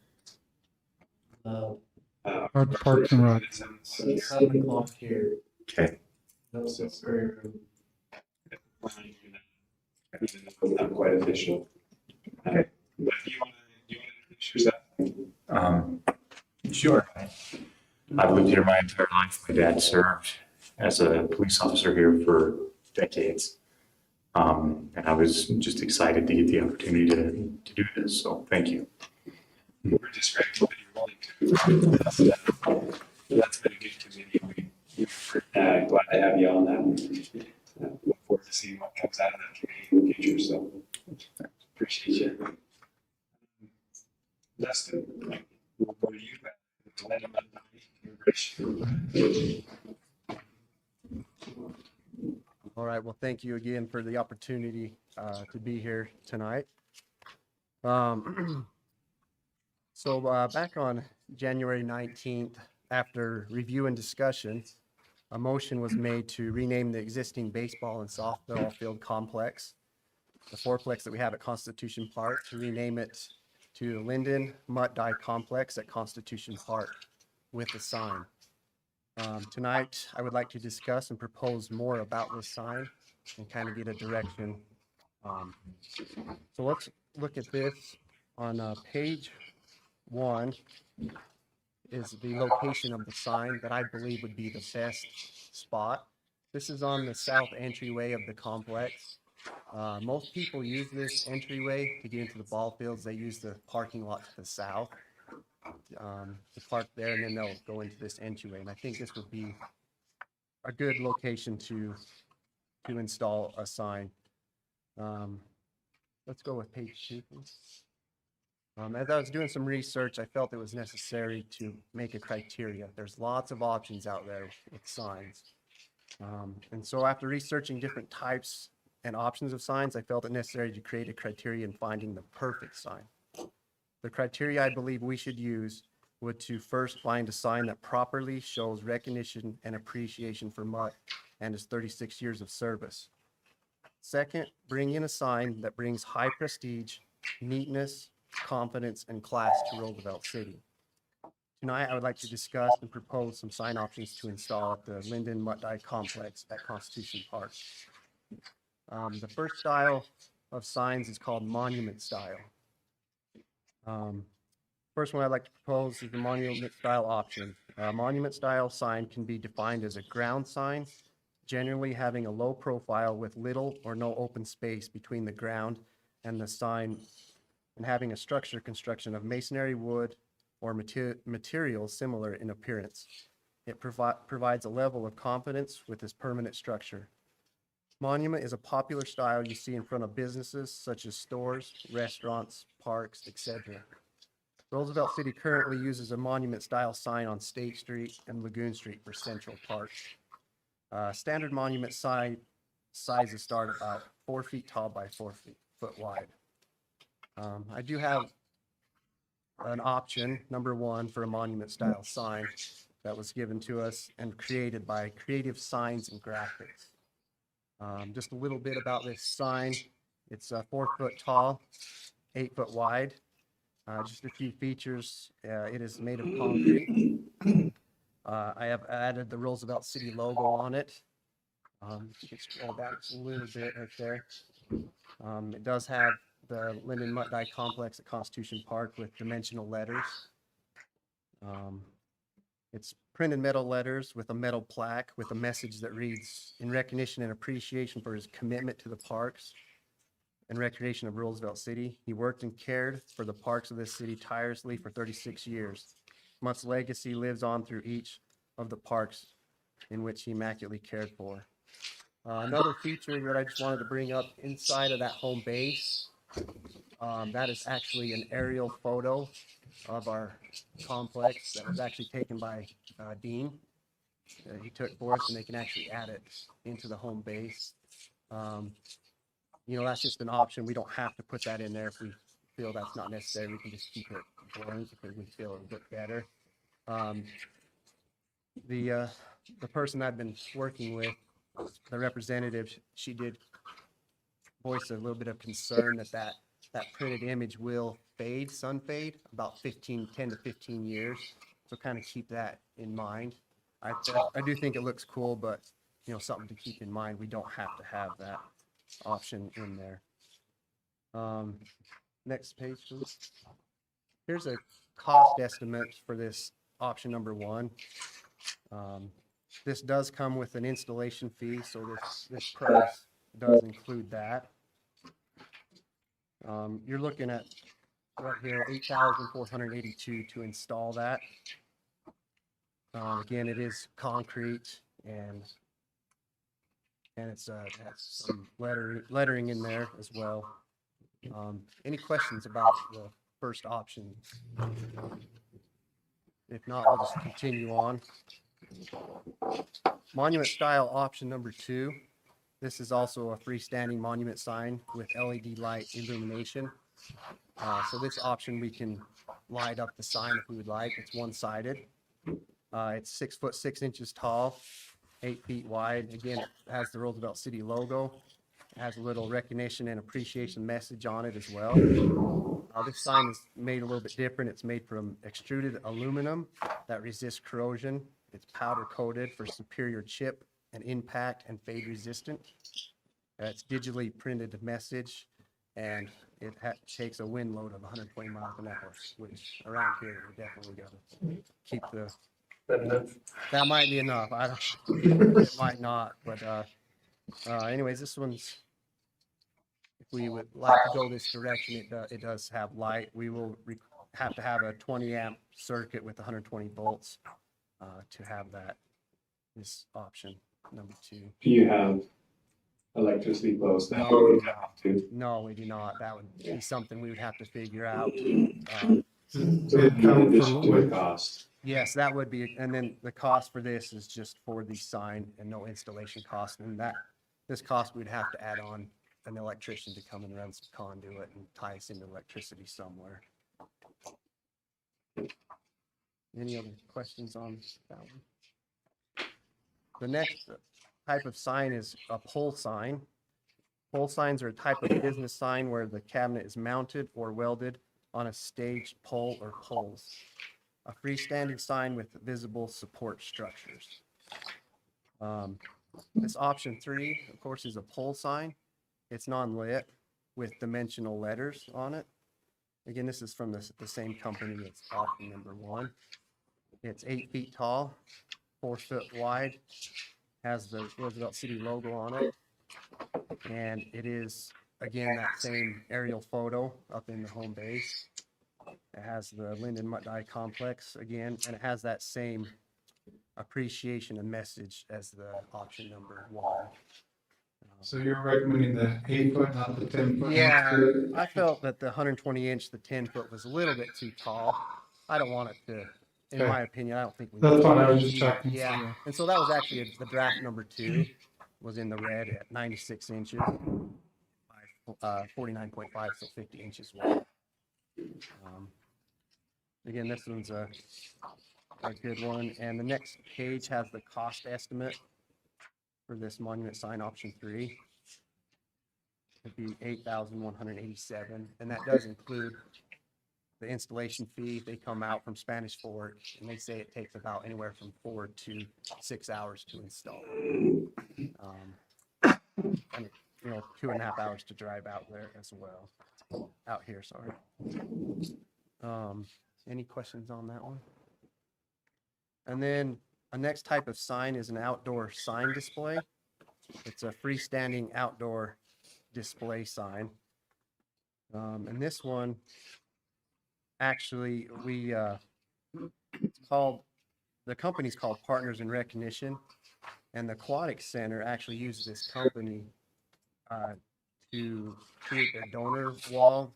D: Parks and Rec.
G: 7 o'clock here.
P: Okay.
G: No, so it's very room.
B: Even though it's not quite official.
P: Okay.
B: But do you want to introduce yourself?
P: Sure. I've lived here my entire life. My dad served as a police officer here for decades. And I was just excited to get the opportunity to do this. So thank you.
B: We're just grateful that you're willing to. That's been a good committee. We're glad to have you on that. Look forward to seeing what comes out of that committee in the future. So appreciate you. Dustin, we'll go to you.
G: All right, well, thank you again for the opportunity to be here tonight. So back on January 19th, after review and discussion, a motion was made to rename the existing baseball and softball field complex, the fourplex that we have at Constitution Park, to rename it to Linden Mutt Dye Complex at Constitution Park with a sign. Tonight, I would like to discuss and propose more about this sign and kind of get a direction. So let's look at this on page 1 is the location of the sign that I believe would be the best spot. This is on the south entryway of the complex. Most people use this entryway to get into the ball fields. They use the parking lot to the south to park there, and then they'll go into this entryway. And I think this would be a good location to install a sign. Let's go with page 2, please. As I was doing some research, I felt it was necessary to make a criteria. There's lots of options out there with signs. And so after researching different types and options of signs, I felt it necessary to create a criteria in finding the perfect sign. The criteria I believe we should use would to first find a sign that properly shows recognition and appreciation for Mutt and his 36 years of service. Second, bring in a sign that brings high prestige, neatness, confidence, and class to Roosevelt City. Tonight, I would like to discuss and propose some sign options to install at the Linden Mutt Dye Complex at Constitution Park. The first style of signs is called monument style. First one I'd like to propose is the monument style option. Monument style sign can be defined as a ground sign, generally having a low profile with little or no open space between the ground and the sign, and having a structure construction of masonry, wood, or materials similar in appearance. It provides a level of confidence with this permanent structure. Monument is a popular style you see in front of businesses such as stores, restaurants, parks, etc. Roosevelt City currently uses a monument style sign on State Street and Lagoon Street for Central Park. Standard monument sign
O: sizes start about 4 feet tall by 4 foot wide. I do have an option, number one, for a monument style sign that was given to us and created by Creative Signs and Graphics. Just a little bit about this sign. It's 4 foot tall, 8 foot wide. Just a few features. It is made of concrete. I have added the Roosevelt City logo on it. You can scroll back just a little bit right there. It does have the Linden Mutt Dye Complex at Constitution Park with dimensional letters. It's printed metal letters with a metal plaque with a message that reads, "In recognition and appreciation for his commitment to the parks and recreation of Roosevelt City, he worked and cared for the parks of this city tirelessly for 36 years. Mutt's legacy lives on through each of the parks in which he immaculately cared for." Another feature that I just wanted to bring up inside of that home base, that is actually an aerial photo of our complex that was actually taken by Dean. He took for us, and they can actually add it into the home base. That's just an option. We don't have to put that in there if we feel that's not necessary. We can just keep it blank because we feel it would look better. The person I've been working with, the representative, she did voice a little bit of concern that printed image will sun fade about 10 to 15 years. So kind of keep that in mind. I do think it looks cool, but something to keep in mind. We don't have to have that option in there. Next page, please. Here's a cost estimate for this option number one. This does come with an installation fee, so this price does include that. You're looking at right here, $8,482 to install that. Again, it is concrete and it has some lettering in there as well. Any questions about the first option? If not, we'll just continue on. Monument style option number two. This is also a freestanding monument sign with LED light illumination. So this option, we can light up the sign if we would like. It's one-sided. It's 6 foot 6 inches tall, 8 feet wide. Again, it has the Roosevelt City logo. It has a little recognition and appreciation message on it as well. This sign is made a little bit different. It's made from extruded aluminum that resists corrosion. It's powder coated for superior chip and impact and fade resistant. It's digitally printed message, and it takes a wind load of 120 miles an hour, which around here we definitely got to keep the. That might be enough. It might not, but anyways, this one's. If we would like to go this direction, it does have light. We will have to have a 20 amp circuit with 120 volts to have this option number two.
B: Do you have electricity close now?
O: No, we do not. That would be something we would have to figure out.
B: So in addition to the cost.
O: Yes, that would be, and then the cost for this is just for the sign and no installation cost. And this cost, we'd have to add on an electrician to come and run some conduit and tie us into electricity somewhere. Any other questions on that one? The next type of sign is a pole sign. Pole signs are a type of business sign where the cabinet is mounted or welded on a staged pole or poles. A freestanding sign with visible support structures. This option three, of course, is a pole sign. It's non-lit with dimensional letters on it. Again, this is from the same company. It's option number one. It's 8 feet tall, 4 foot wide, has the Roosevelt City logo on it. And it is, again, that same aerial photo up in the home base. It has the Linden Mutt Dye Complex again, and it has that same appreciation and message as the option number one.
D: So you're recommending the 8 foot, not the 10 foot?
O: Yeah, I felt that the 120 inch, the 10 foot was a little bit too tall. I don't want it to, in my opinion, I don't think we.
D: That's fine, I was just checking.
O: Yeah, and so that was actually the draft number two. was in the red at 96 inches by 49.5, so 50 inches wide. Again, this one's a good one. And the next page has the cost estimate for this monument sign option 3. It'd be $8,187, and that does include the installation fee. They come out from Spanish Fork, and they say it takes about anywhere from 4 to 6 hours to install. And 2.5 hours to drive out there as well. Out here, sorry. Any questions on that one? And then a next type of sign is an outdoor sign display. It's a freestanding outdoor display sign. And this one, actually, the company's called Partners in Recognition, and the Aquatic Center actually uses this company to create their donor wall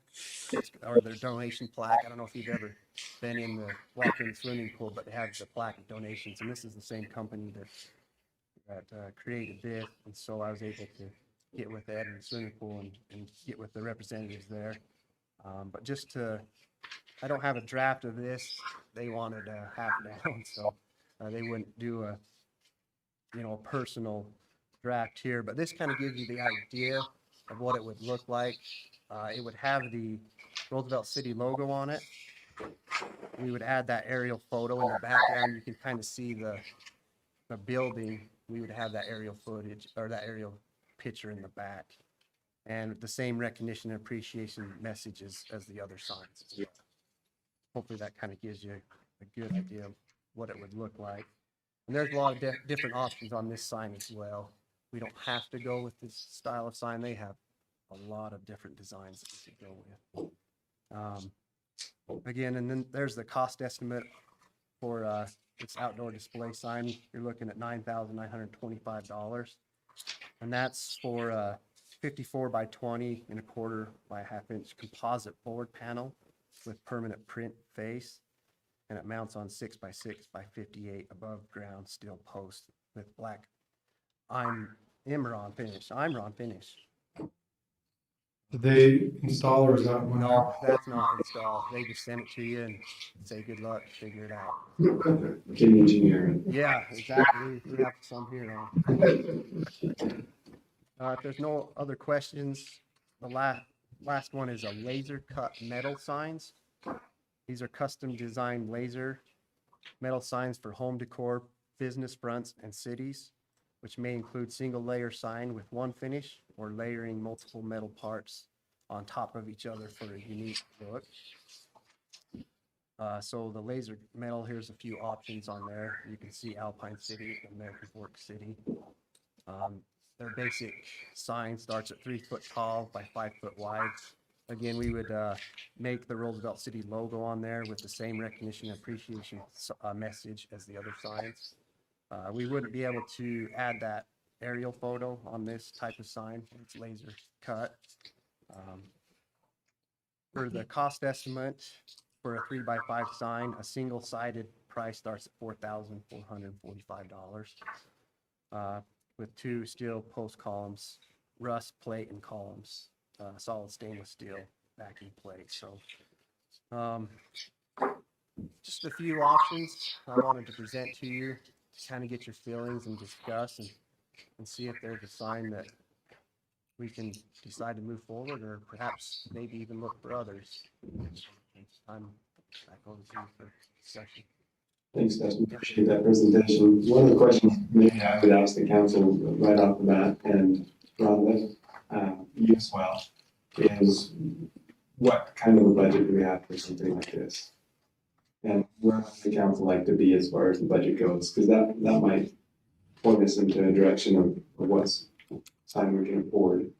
O: or their donation plaque. I don't know if you've ever been walked in the swimming pool, but they have the plaque of donations, and this is the same company that created this. And so I was able to get with Ed in the swimming pool and get with the representatives there. But I don't have a draft of this. They wanted half down, so they wouldn't do a personal draft here. But this kind of gives you the idea of what it would look like. It would have the Roosevelt City logo on it. We would add that aerial photo in the background. You can kind of see the building. We would have that aerial footage or that aerial picture in the back, and the same recognition and appreciation messages as the other signs. Yeah. Hopefully that kind of gives you a good idea of what it would look like. And there's a lot of different options on this sign as well. We don't have to go with this style of sign. They have a lot of different designs that we could go with. Again, and then there's the cost estimate for this outdoor display sign. You're looking at $9,925. And that's for 54 by 20 and a quarter by a half-inch composite board panel with permanent print face. And it mounts on 6 by 6 by 58 above ground steel post with black Imron finish.
D: Did they install or is that one?
O: No, that's not installed. They just send it to you and say good luck, figure it out.
B: Can engineer it.
O: Yeah, exactly. We have some here now. If there's no other questions, the last one is a laser cut metal signs. These are custom designed laser metal signs for home decor, business fronts, and cities, which may include single layer sign with one finish or layering multiple metal parts on top of each other for a unique look. So the laser metal, here's a few options on there. You can see Alpine City, American Fork City. Their basic sign starts at 3 foot tall by 5 foot wide. Again, we would make the Roosevelt City logo on there with the same recognition and appreciation message as the other signs. We wouldn't be able to add that aerial photo on this type of sign. It's laser cut. For the cost estimate for a 3 by 5 sign, a single-sided price starts at $4,445 with 2 steel post columns, rust plate and columns, solid stainless steel backing plate. So just a few options I wanted to present to you to kind of get your feelings and discuss and see if there's a sign that we can decide to move forward or perhaps maybe even look for others. I'm back over to you for discussion.
B: Thanks, Dustin. Appreciate that presentation. One of the questions maybe I would ask the council right off the bat, and Ron, you as well, is what kind of a budget do we have for something like this? And where would the council like to be as far as the budget goes? Because that might point us into a direction of what's time we can afford.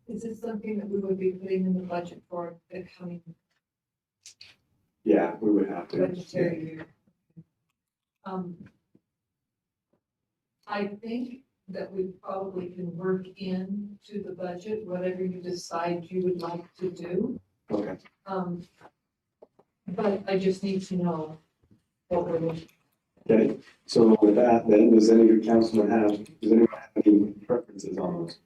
I: Is this something that we would be putting in the budget for the coming
B: Yeah, we would have to.
I: budgetary year? I think that we probably can work into the budget, whatever you decide you would like to do.
B: Okay.
I: But I just need to know what we're doing.
B: Okay, so with that, then, does anyone have any preferences on those?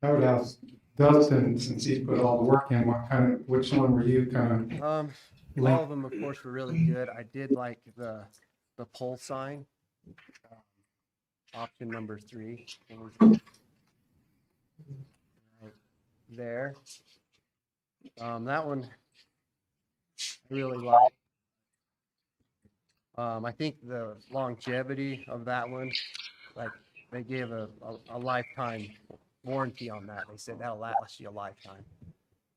D: I would ask Dustin, since he's put all the work in, which one were you kind of?
O: All of them, of course, were really good. I did like the pole sign, option number 3. Right there. That one I really like. I think the longevity of that one, like they gave a lifetime warranty on that. They said that'll last you a lifetime.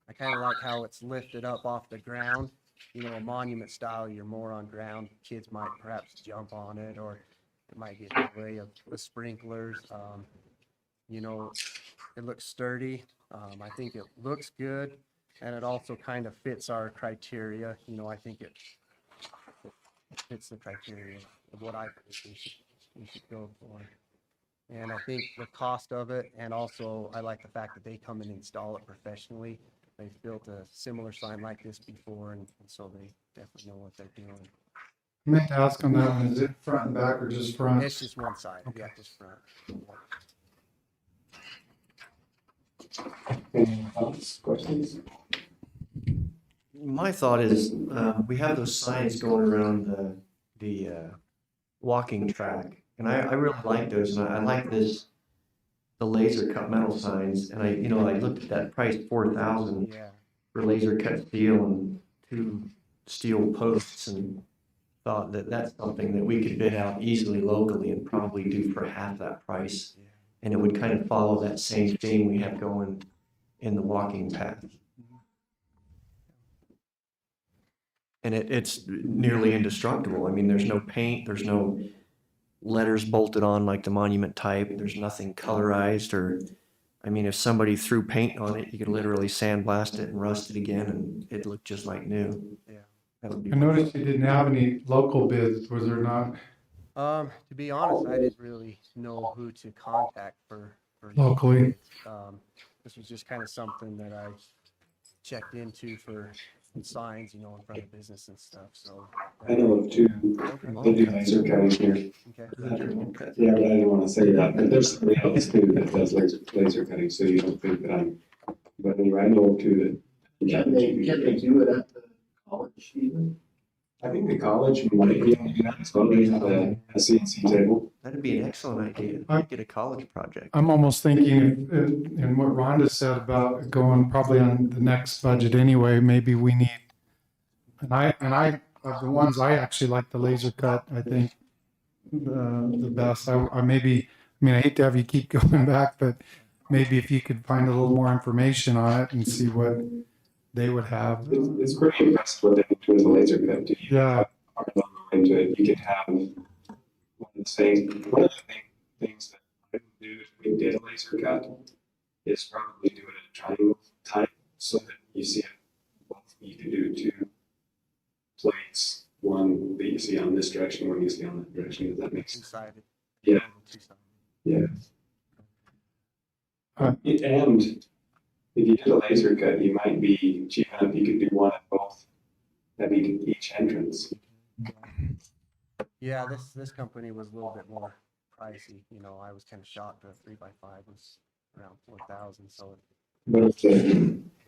O: I kind of like how it's lifted up off the ground. You know, a monument style, you're more on ground. Kids might perhaps jump on it, or it might get in the way of the sprinklers. You know, it looks sturdy. I think it looks good, and it also kind of fits our criteria. You know, I think it fits the criteria of what I think we should go for. And I think the cost of it, and also I like the fact that they come and install it professionally. They've built a similar sign like this before, and so they definitely know what they're doing.
D: I meant to ask on that one, is it front and back or just front?
O: It's just one side. Okay. Yeah, just front.
B: Any thoughts, questions?
J: My thought is, we have those signs going around the walking track, and I really like those, and I like the laser cut metal signs, and I looked at that price, $4,000 for laser cut steel and 2 steel posts, and thought that that's something that we could bid out easily locally and probably do for half that price. And it would kind of follow that same theme we have going in the walking path. And it's nearly indestructible. I mean, there's no paint, there's no letters bolted on like the monument type, there's nothing colorized, or, I mean, if somebody threw paint on it, you could literally sandblast it and rust it again, and it'd look just like new.
O: Yeah.
J: That would be
D: I noticed you didn't have any local bids, was there not?
O: To be honest, I didn't really know who to contact for
D: Locally.
O: This was just kind of something that I checked into for signs, you know, in front of business and stuff. So
B: I know of 2 that do laser cutting here.
O: Okay.
B: Yeah, but I didn't want to say that, but there's somebody else too that does laser cutting, so you don't think that I'm, but anyway, I know of 2 that.
K: Can they do it at the college even?
B: I think the college might be able to do that as well. They have a CNC table.
J: That'd be an excellent idea. Get a college project.
D: I'm almost thinking, in what Rhonda said about going probably on the next budget anyway, maybe we need, and I of the ones I actually like the laser cut, I think the best. I hate to have you keep going back, but maybe if you could find a little more information on it and see what they would have.
B: It's pretty impressive what they can do with the laser cut.
D: Yeah.
B: Into it, you can have one of the things that I would do if we did a laser cut is probably do it at a triangle type so that you see it. You can do 2 plates, one that you see on this direction, one you see on that direction. Does that make sense?
O: Two-sided.
B: Yeah.
O: Two-sided.
B: Yeah. And if you did a laser cut, you might be cheap enough, you could do one at both, at each entrance.
O: Yeah, this company was a little bit more pricey. You know, I was kind of shocked that 3x5 was around 4,000. So.
B: But if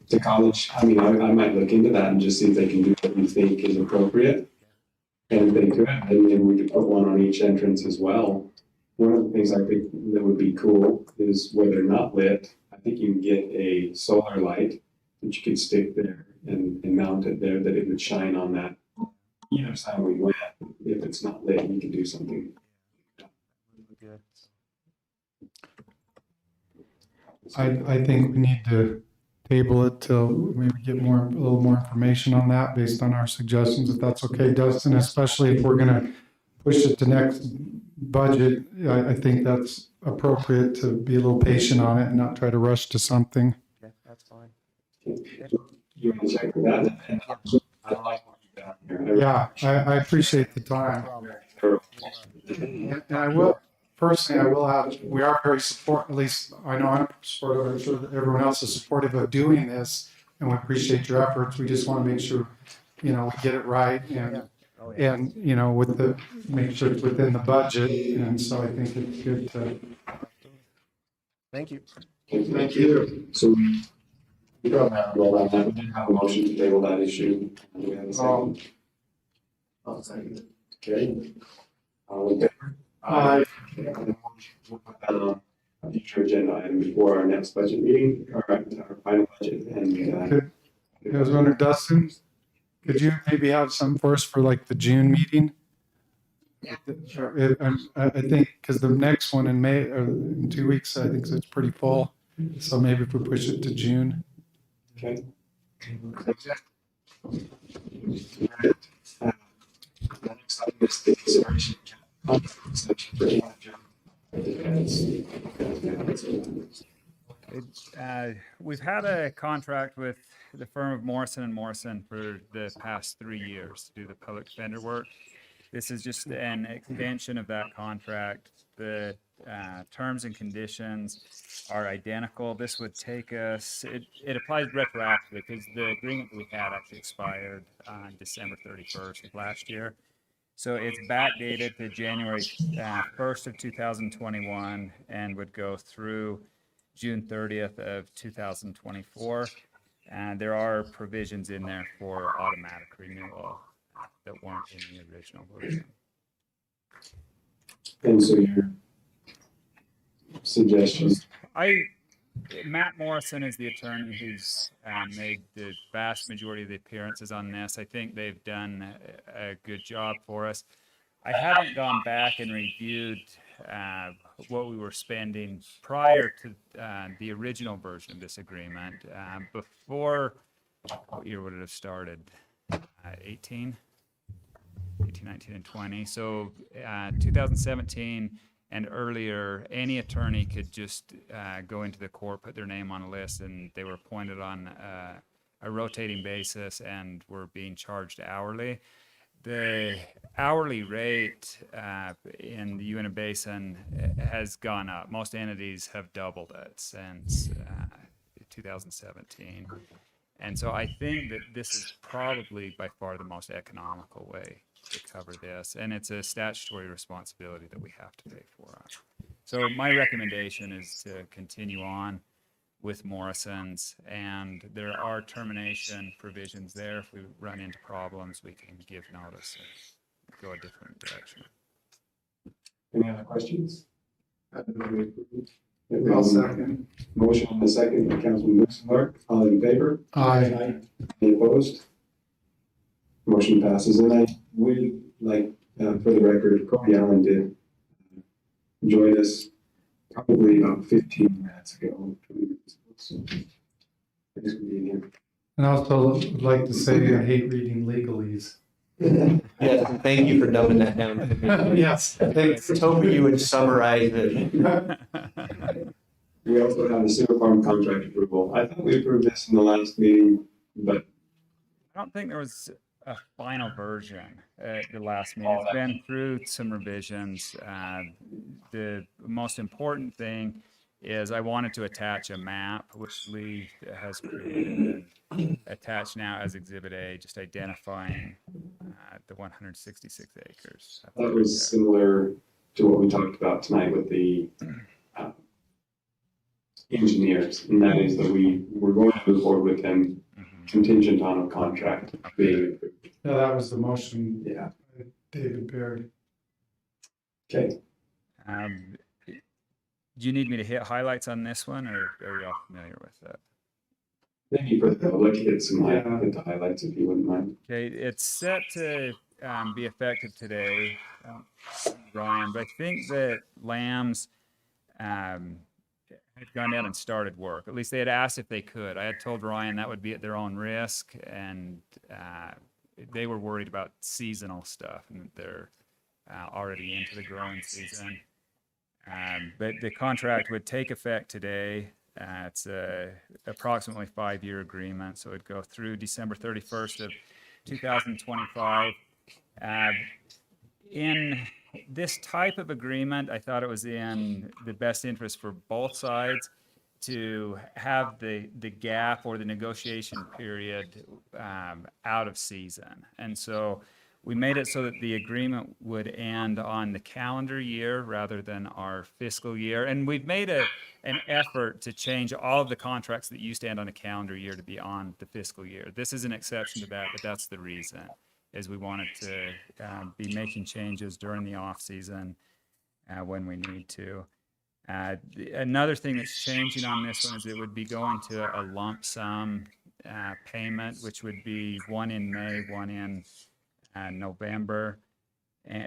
B: the college, I mean, I might look into that and just see if they can do what you think is appropriate. And if they could, then we could put one on each entrance as well. One of the things I think that would be cool is where they're not lit, I think you can get a solar light that you could stick there and mount it there, that it would shine on that either side we went. If it's not lit, you can do something.
O: Good.
D: I think we need to table it till maybe get a little more information on that based on our suggestions, if that's okay, Dustin, especially if we're gonna push it to next budget. I think that's appropriate to be a little patient on it and not try to rush to something.
O: Okay, that's fine.
B: You want to check for that? And I like what you've done here.
D: Yeah, I appreciate the time. And I will, personally, we are very supportive, at least I know I'm supportive, I'm sure that everyone else is supportive of doing this, and we appreciate your efforts. We just want to make sure, we get it right and, make sure it's within the budget. And so I think it's good to
O: Thank you.
B: Thank you. So we don't have a roll on that. We didn't have a motion to table that issue. Do we have a second? I'll second it. Okay. All in favor? Aye. We'll put that on a future agenda item before our next budget meeting, or our final budget. And
D: I was wondering, Dustin, could you maybe have some for us for like the June meeting? I think, because the next one in May, or in 2 weeks, I think it's pretty full. So maybe if we push it to June.
B: Okay. The next item is the consideration of extension for
Q: We've had a contract with the firm of Morrison and Morrison for the past 3 years to do the public defender work. This is just an extension of that contract. The terms and conditions are identical. This would take us, it applies retroactively because the agreement that we had actually expired on December 31st of last year. So it's backdated to January 1st of 2021 and would go through June 30th of 2024. And there are provisions in there for automatic renewal that weren't in the original version.
B: And so your suggestions?
Q: Matt Morrison is the attorney who's made the vast majority of the appearances on this. I think they've done a good job for us. I haven't gone back and reviewed what we were spending prior to the original version of this agreement. Before, what year would it have started? 18, 19, and 20. So 2017 and earlier, any attorney could just go into the court, put their name on a list, and they were appointed on a rotating basis and were being charged hourly. The hourly rate in the Uinta Basin has gone up. Most entities have doubled it since 2017. And so I think that this is probably by far the most economical way to cover this. And it's a statutory responsibility that we have to pay for. So my recommendation is to continue on with Morrison's, and there are termination provisions there. If we run into problems, we can give notice and go a different direction.
B: Any other questions?
D: I'll second.
B: Motion on the second by Councilman Roosevelt. All in favor?
D: Aye.
B: Any opposed? Motion passes. And I would like, for the record, Cody Allen did join us probably about 15 minutes ago. 20 minutes ago. So thanks for being here.
D: And I also would like to say I hate reading legalese.
J: Yes, and thank you for dumbing that down.
D: Yes, thanks.
J: I was hoping you would summarize it.
B: We also have the sewer farm contract approval. I thought we approved this in the last meeting, but
Q: I don't think there was a final version at the last meeting. It's been through some revisions. The most important thing is I wanted to attach a map, which Lee has created and attached now as Exhibit A, just identifying the 166 acres.
B: that was similar to what we talked about tonight with the engineers, and that is that we were going to move forward with them contingent on a contract being approved.
D: Yeah, that was the motion.
B: Yeah.
D: David Baird.
B: Okay.
Q: Do you need me to hit highlights on this one, or are you all familiar with that?
B: Maybe for the public, hit some hit the highlights if you wouldn't mind.
Q: Okay, it's set to be effective today, Ryan, but I think that Lambs had gone down and started work. At least they had asked if they could. I had told Ryan that would be at their own risk, and they were worried about seasonal stuff, and they're already into the growing season. But the contract would take effect today. It's a approximately 5-year agreement, so it'd go through December 31st of 2025. In this type of agreement, I thought it was in the best interest for both sides to have the gap or the negotiation period out of season. And so We made it so that the agreement would end on the calendar year rather than our fiscal year. And we've made an effort to change all of the contracts that used to end on a calendar year to be on the fiscal year. This is an exception to that, but that's the reason, is we wanted to be making changes during the off season when we need to. Another thing that's changing on this one is it would be going to a lump sum payment, which would be one in May, one in November,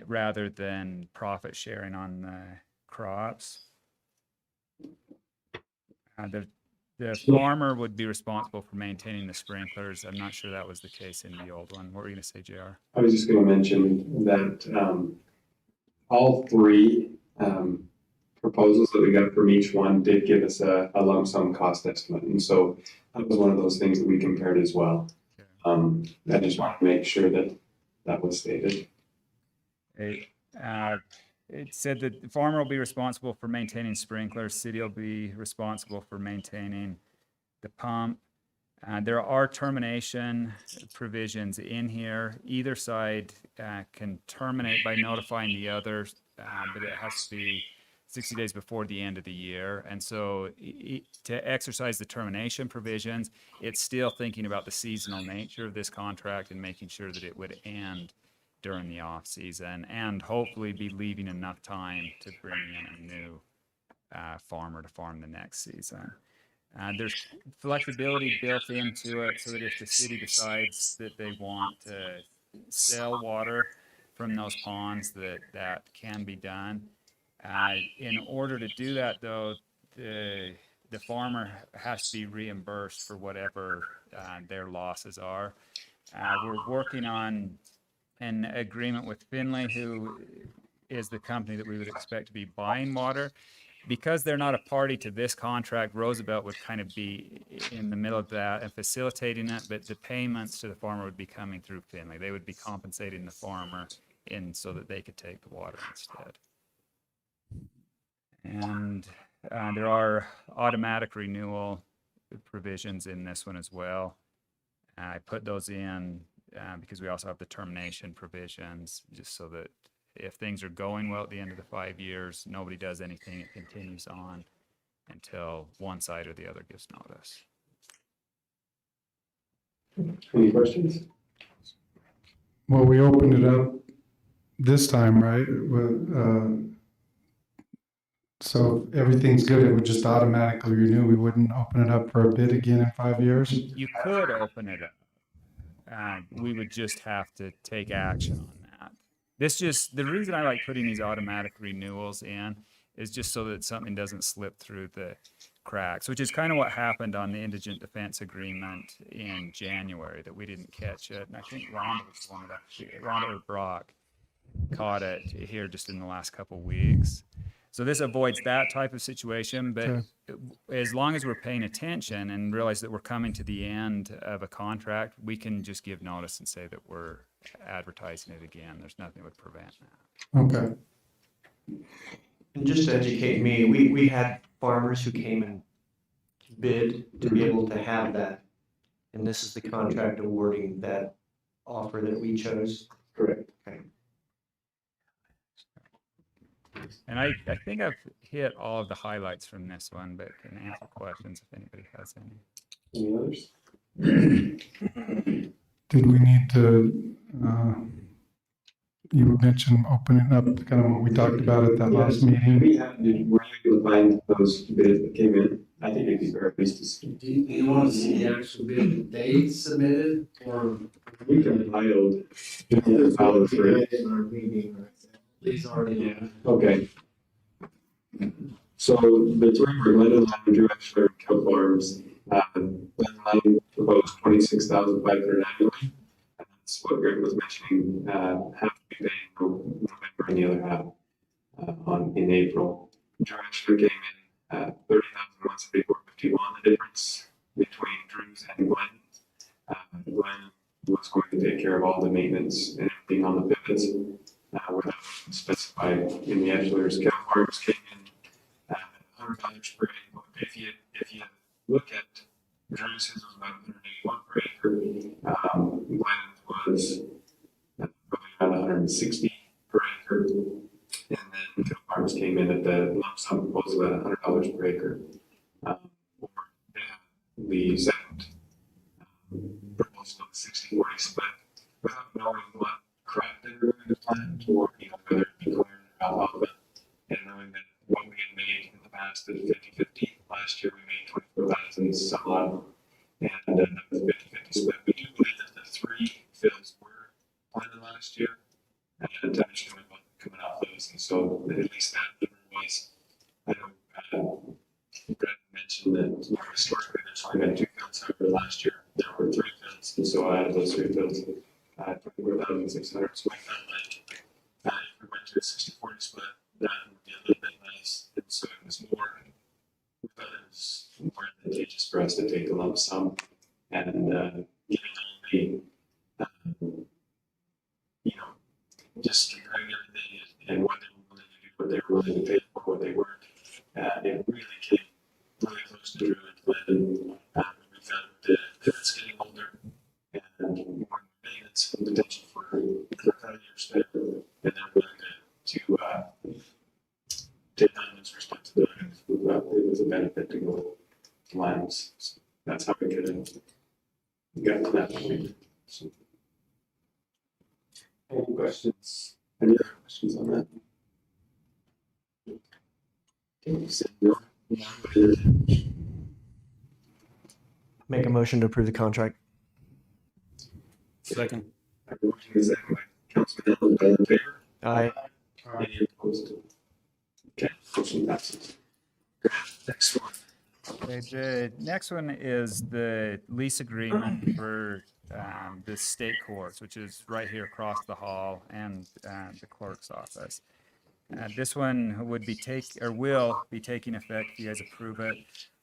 Q: rather than profit sharing on the crops. The farmer would be responsible for maintaining the sprinklers. I'm not sure that was the case in the old one. What were you going to say, JR?
B: I was just going to mention that all three proposals that we got from each one did give us a lump sum cost estimate. And so that was one of those things that we compared as well. I just want to make sure that that was stated.
Q: It said that the farmer will be responsible for maintaining sprinklers. City will be responsible for maintaining the pump. There are termination provisions in here. Either side can terminate by notifying the other, but it has to be 60 days before the end of the year. And so to exercise the termination provisions, it's still thinking about the seasonal nature of this contract and making sure that it would end during the off season and hopefully be leaving enough time to bring in a new farmer to farm the next season. There's flexibility built into it so that if the city decides that they want to sell water from those ponds, that can be done. In order to do that, though, the farmer has to be reimbursed for whatever their losses are. We're working on an agreement with Finley, who is the company that we would expect to be buying water. Because they're not a party to this contract, Roosevelt would kind of be in the middle of that and facilitating it, but the payments to the farmer would be coming through Finley. They would be compensating the farmer so that they could take the water instead. And there are automatic renewal provisions in this one as well. I put those in because we also have the termination provisions, just so that if things are going well at the end of the 5 years, nobody does anything, it continues on until one side or the other gives notice.
B: Any questions?
D: Well, we opened it up this time, right? So if everything's good, it would just automatically renew. We wouldn't open it up for a bid again in 5 years?
Q: You could open it up. We would just have to take action on that. The reason I like putting these automatic renewals in is just so that something doesn't slip through the cracks, which is kind of what happened on the Indigent Defense Agreement in January, that we didn't catch it. And I think Rhonda or Brock caught it here just in the last couple weeks. So this avoids that type of situation, but as long as we're paying attention and realize that we're coming to the end of a contract, we can just give notice and say that we're advertising it again. There's nothing that would prevent that.
D: Okay.
J: And just to educate me, we had farmers who came and bid to be able to have that. And this is the contract awarding that offer that we chose.
B: Correct.
J: Okay.
Q: And I think I've hit all of the highlights from this one, but can answer questions if anybody has any.
B: Any others?
D: Did we need to, you mentioned opening up kind of what we talked about at that last meeting?
B: Were you able to find those bids that came in? I think it'd be fair at least to see.
A: Do you want to see the actual bid dates submitted, or?
B: We compiled for it.
A: These are.
B: Yeah. Okay. So the three were Glenn Line, Drew Exler, and Kelp Farms. Glenn Line proposed $26,500 annually. And that's what Greg was mentioning. Half to be paid in November and the other half in April. Drew Exler came in at $30,174.51. The difference between Drew's and Glenn's. Glenn was going to take care of all the maintenance and everything on the pivots. Where that was specified in the Edgelers. Kelp Farms came in $100 per acre. If you look at Drew's, his was about $181 per acre. Glenn's was probably $160 per acre. And then Phil Farms came in at the lump sum proposal at $100 per acre. Or the second proposal of 60-40 split without knowing what crop they were going to plant or whether it be corn or alfalfa. And knowing that what we had made in the past is 50-50. Last year we made 24,000 some odd, and that was 50-50 split. We do believe that the 3 fields were planted last year, and tonnage coming off those, and so at least that number was. I know Brett mentioned that historically there's only been 2 fields, however last year there were 3 fields, and so out of those 3 fields, 24,600. So we felt like if we went to a 60-40 split, that would be a little bit nice, and so it was more. We felt it was more advantageous for us to take a lump sum and giving only, just comparing everything and what they were willing to do, what they were willing to pay for, what they weren't. It really came really close to true and we found that it's getting older and more maintenance and potential for failures there, and they're willing to take on those responsibilities. It was a benefit to go to Lions. So that's how we got to that point. So, any questions? Any other questions on that?
J: Make a motion to approve the contract.
K: Second.
B: Motion is second by Councilman Allen. All in favor?
J: Aye.
B: Any opposed? Okay, motion passes. Next one.
Q: Okay, the next one is the lease agreement for the state courts, which is right here across the hall and the clerk's office. This one will be taking effect if you guys approve it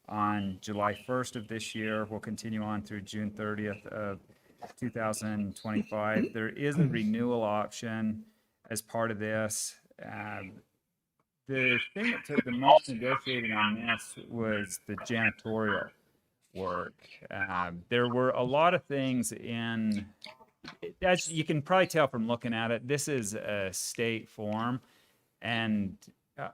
Q: on July 1st of this year. We'll continue on through June 30th of 2025. There is a renewal option as part of this. The thing that took the most negotiating on this was the janitorial work. There were a lot of things as you can probably tell from looking at it, this is a state form, and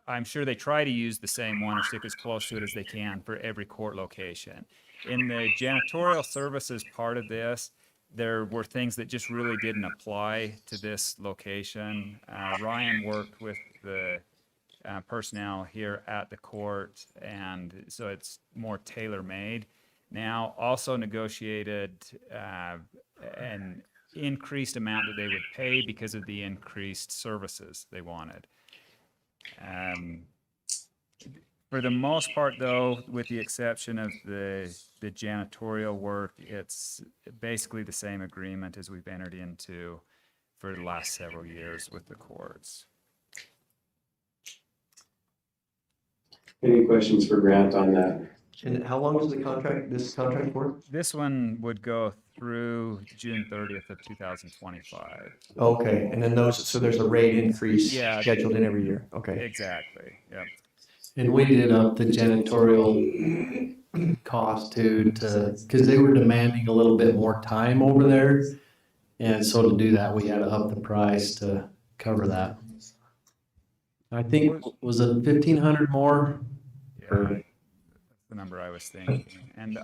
Q: I'm sure they try to use the same one or stick as close to it as they can for every court location. In the janitorial services part of this, there were things that just really didn't apply to this location. Ryan worked with the personnel here at the court, and so it's more tailor-made. Now, also negotiated an increased amount that they would pay because of the increased services they wanted. For the most part, though, with the exception of the janitorial work, it's basically the same agreement as we've entered into for the last several years with the courts.
B: Any questions for Grant on that?
J: And how long is this contract for?
Q: This one would go through June 30th of 2025.
J: Okay, and then so there's a rate increase scheduled in every year. Okay.
Q: Exactly, yeah.
G: And we did up the janitorial cost too, because they were demanding a little bit more time over there. And so to do that, we had to up the price to cover that. I think, was it 1,500 more?
Q: Yeah, that's the number I was thinking. And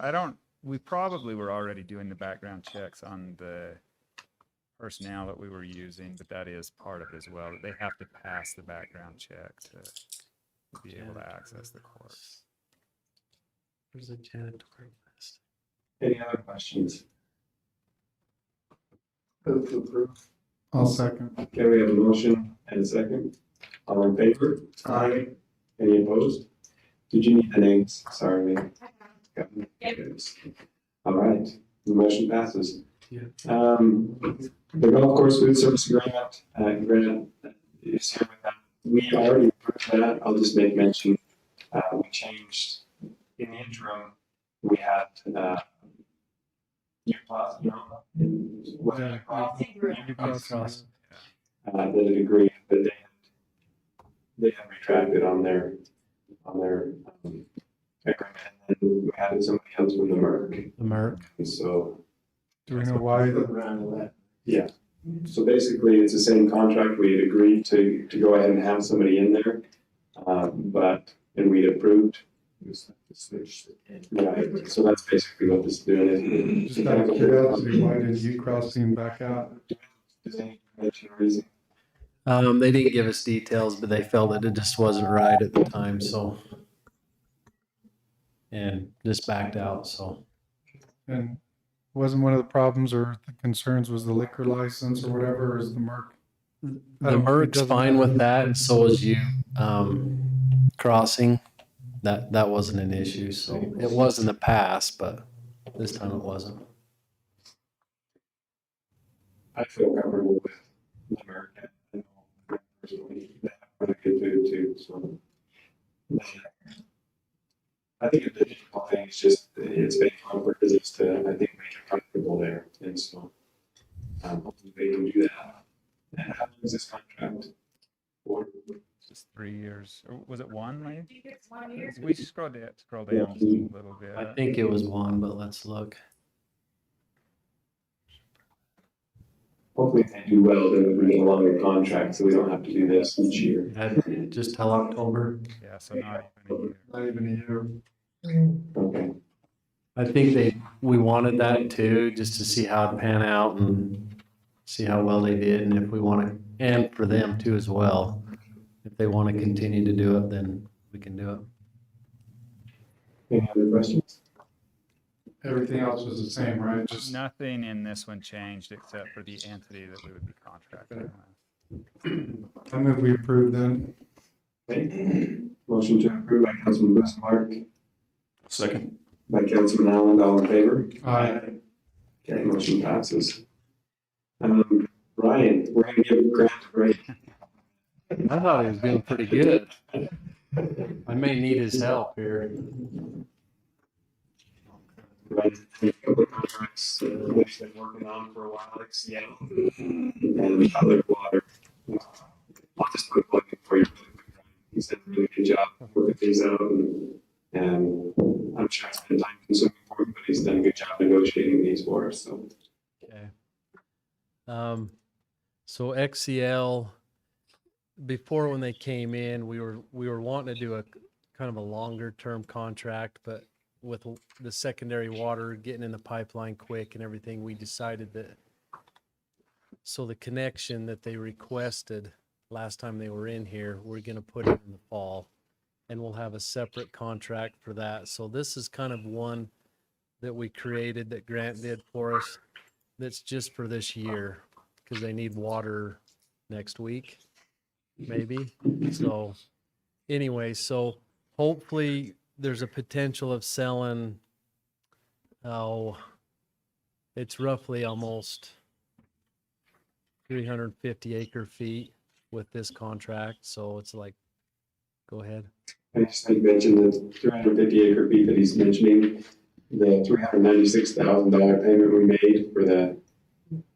Q: we probably were already doing the background checks on the personnel that we were using, but that is part of it as well, that they have to pass the background check to be able to access the courts.
G: Where's the janitorial list?
B: Any other questions? Move to approve.
D: I'll second.
B: Okay, we have a motion and a second. All in favor? Aye. Any opposed? Did you need the names? Sorry. All right, the motion passes.
G: Yeah.
B: The golf course food service agreement, Grant is here with that. We already approved that. I'll just make mention, we changed in the interim. We had, that had agreed, but they had retracted on their agreement, and then we had somebody else from the Merck.
G: The Merck.
B: So.
D: Do we know why?
B: Yeah. So basically, it's the same contract. We had agreed to go ahead and have somebody in there. And we'd approved. Right, so that's basically what this is doing.
D: Just out of curiosity, why did U Crossing back out?
G: They didn't give us details, but they felt that it just wasn't right at the time, so. And just backed out, so.
D: And wasn't one of the problems or the concerns was the liquor license or whatever, or is the Merck?
G: The Merck's fine with that, and so is you, Crossing. That wasn't an issue, so it was in the past, but this time it wasn't.
B: I feel comfortable with America. I know personally they have really good food too, so. I think the difficult thing is just, it's been comfort visits to, I think, make it comfortable there, and so. Hopefully they can do that. And how long is this contract? For?
Q: Just 3 years. Or was it one, maybe? We scroll down just a little bit.
G: I think it was one, but let's look.
B: Hopefully if they do well, then we get a longer contract, so we don't have to do this each year.
G: Just till October.
Q: Yeah, so not even a year.
D: Not even a year.
B: Okay.
G: I think we wanted that too, just to see how it pan out and see how well they did, and if we want to, and for them too as well. If they want to continue to do it, then we can do it.
B: Any other questions?
D: Everything else was the same, right? Just
Q: Nothing in this one changed except for the entity that we would be contracting with.
D: I move we approve then.
B: Okay. Motion to approve by Councilman Lewis Mark,
P: Second.
B: by Councilman Allen, all in favor?
D: Aye.
B: Okay, motion passes. Ryan, we're gonna give Grant a break.
G: I thought he was doing pretty good. I may need his help here.
B: Right, a couple of contracts that he's been working on for a while, like Seattle and Ballard Water. I'll just put a plug in for you. He's done a really good job working things out, and I'm sure it's been time consuming for him, but he's done a good job negotiating these for us, so.
G: Okay. So XCL, before when they came in, we were wanting to do a kind of a longer term contract, but with the secondary water getting in the pipeline quick and everything, we decided that, so the connection that they requested last time they were in here, we're going to put it in the fall, and we'll have a separate contract for that. So this is kind of one that we created that Grant did for us that's just for this year, because they need water next week, maybe. So anyway, so hopefully there's a potential of selling, it's roughly almost 350 acre feet with this contract. So it's like, go ahead.
B: I just think mention the 350 acre feet that he's mentioning, the $396,000 payment we made for the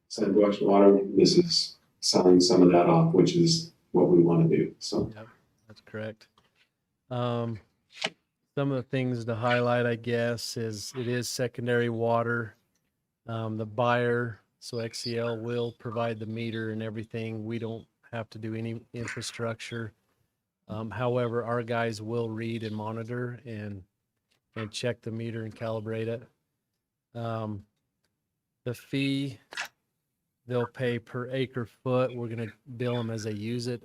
B: Southwest Water. This is selling some of that off, which is what we want to do. So
G: yep, that's correct. Some of the things to highlight, I guess, is it is secondary water. The buyer, so XCL, will provide the meter and everything. We don't have to do any infrastructure. However, our guys will read and monitor and check the meter and calibrate it. The fee they'll pay per acre foot, we're going to bill them as they use it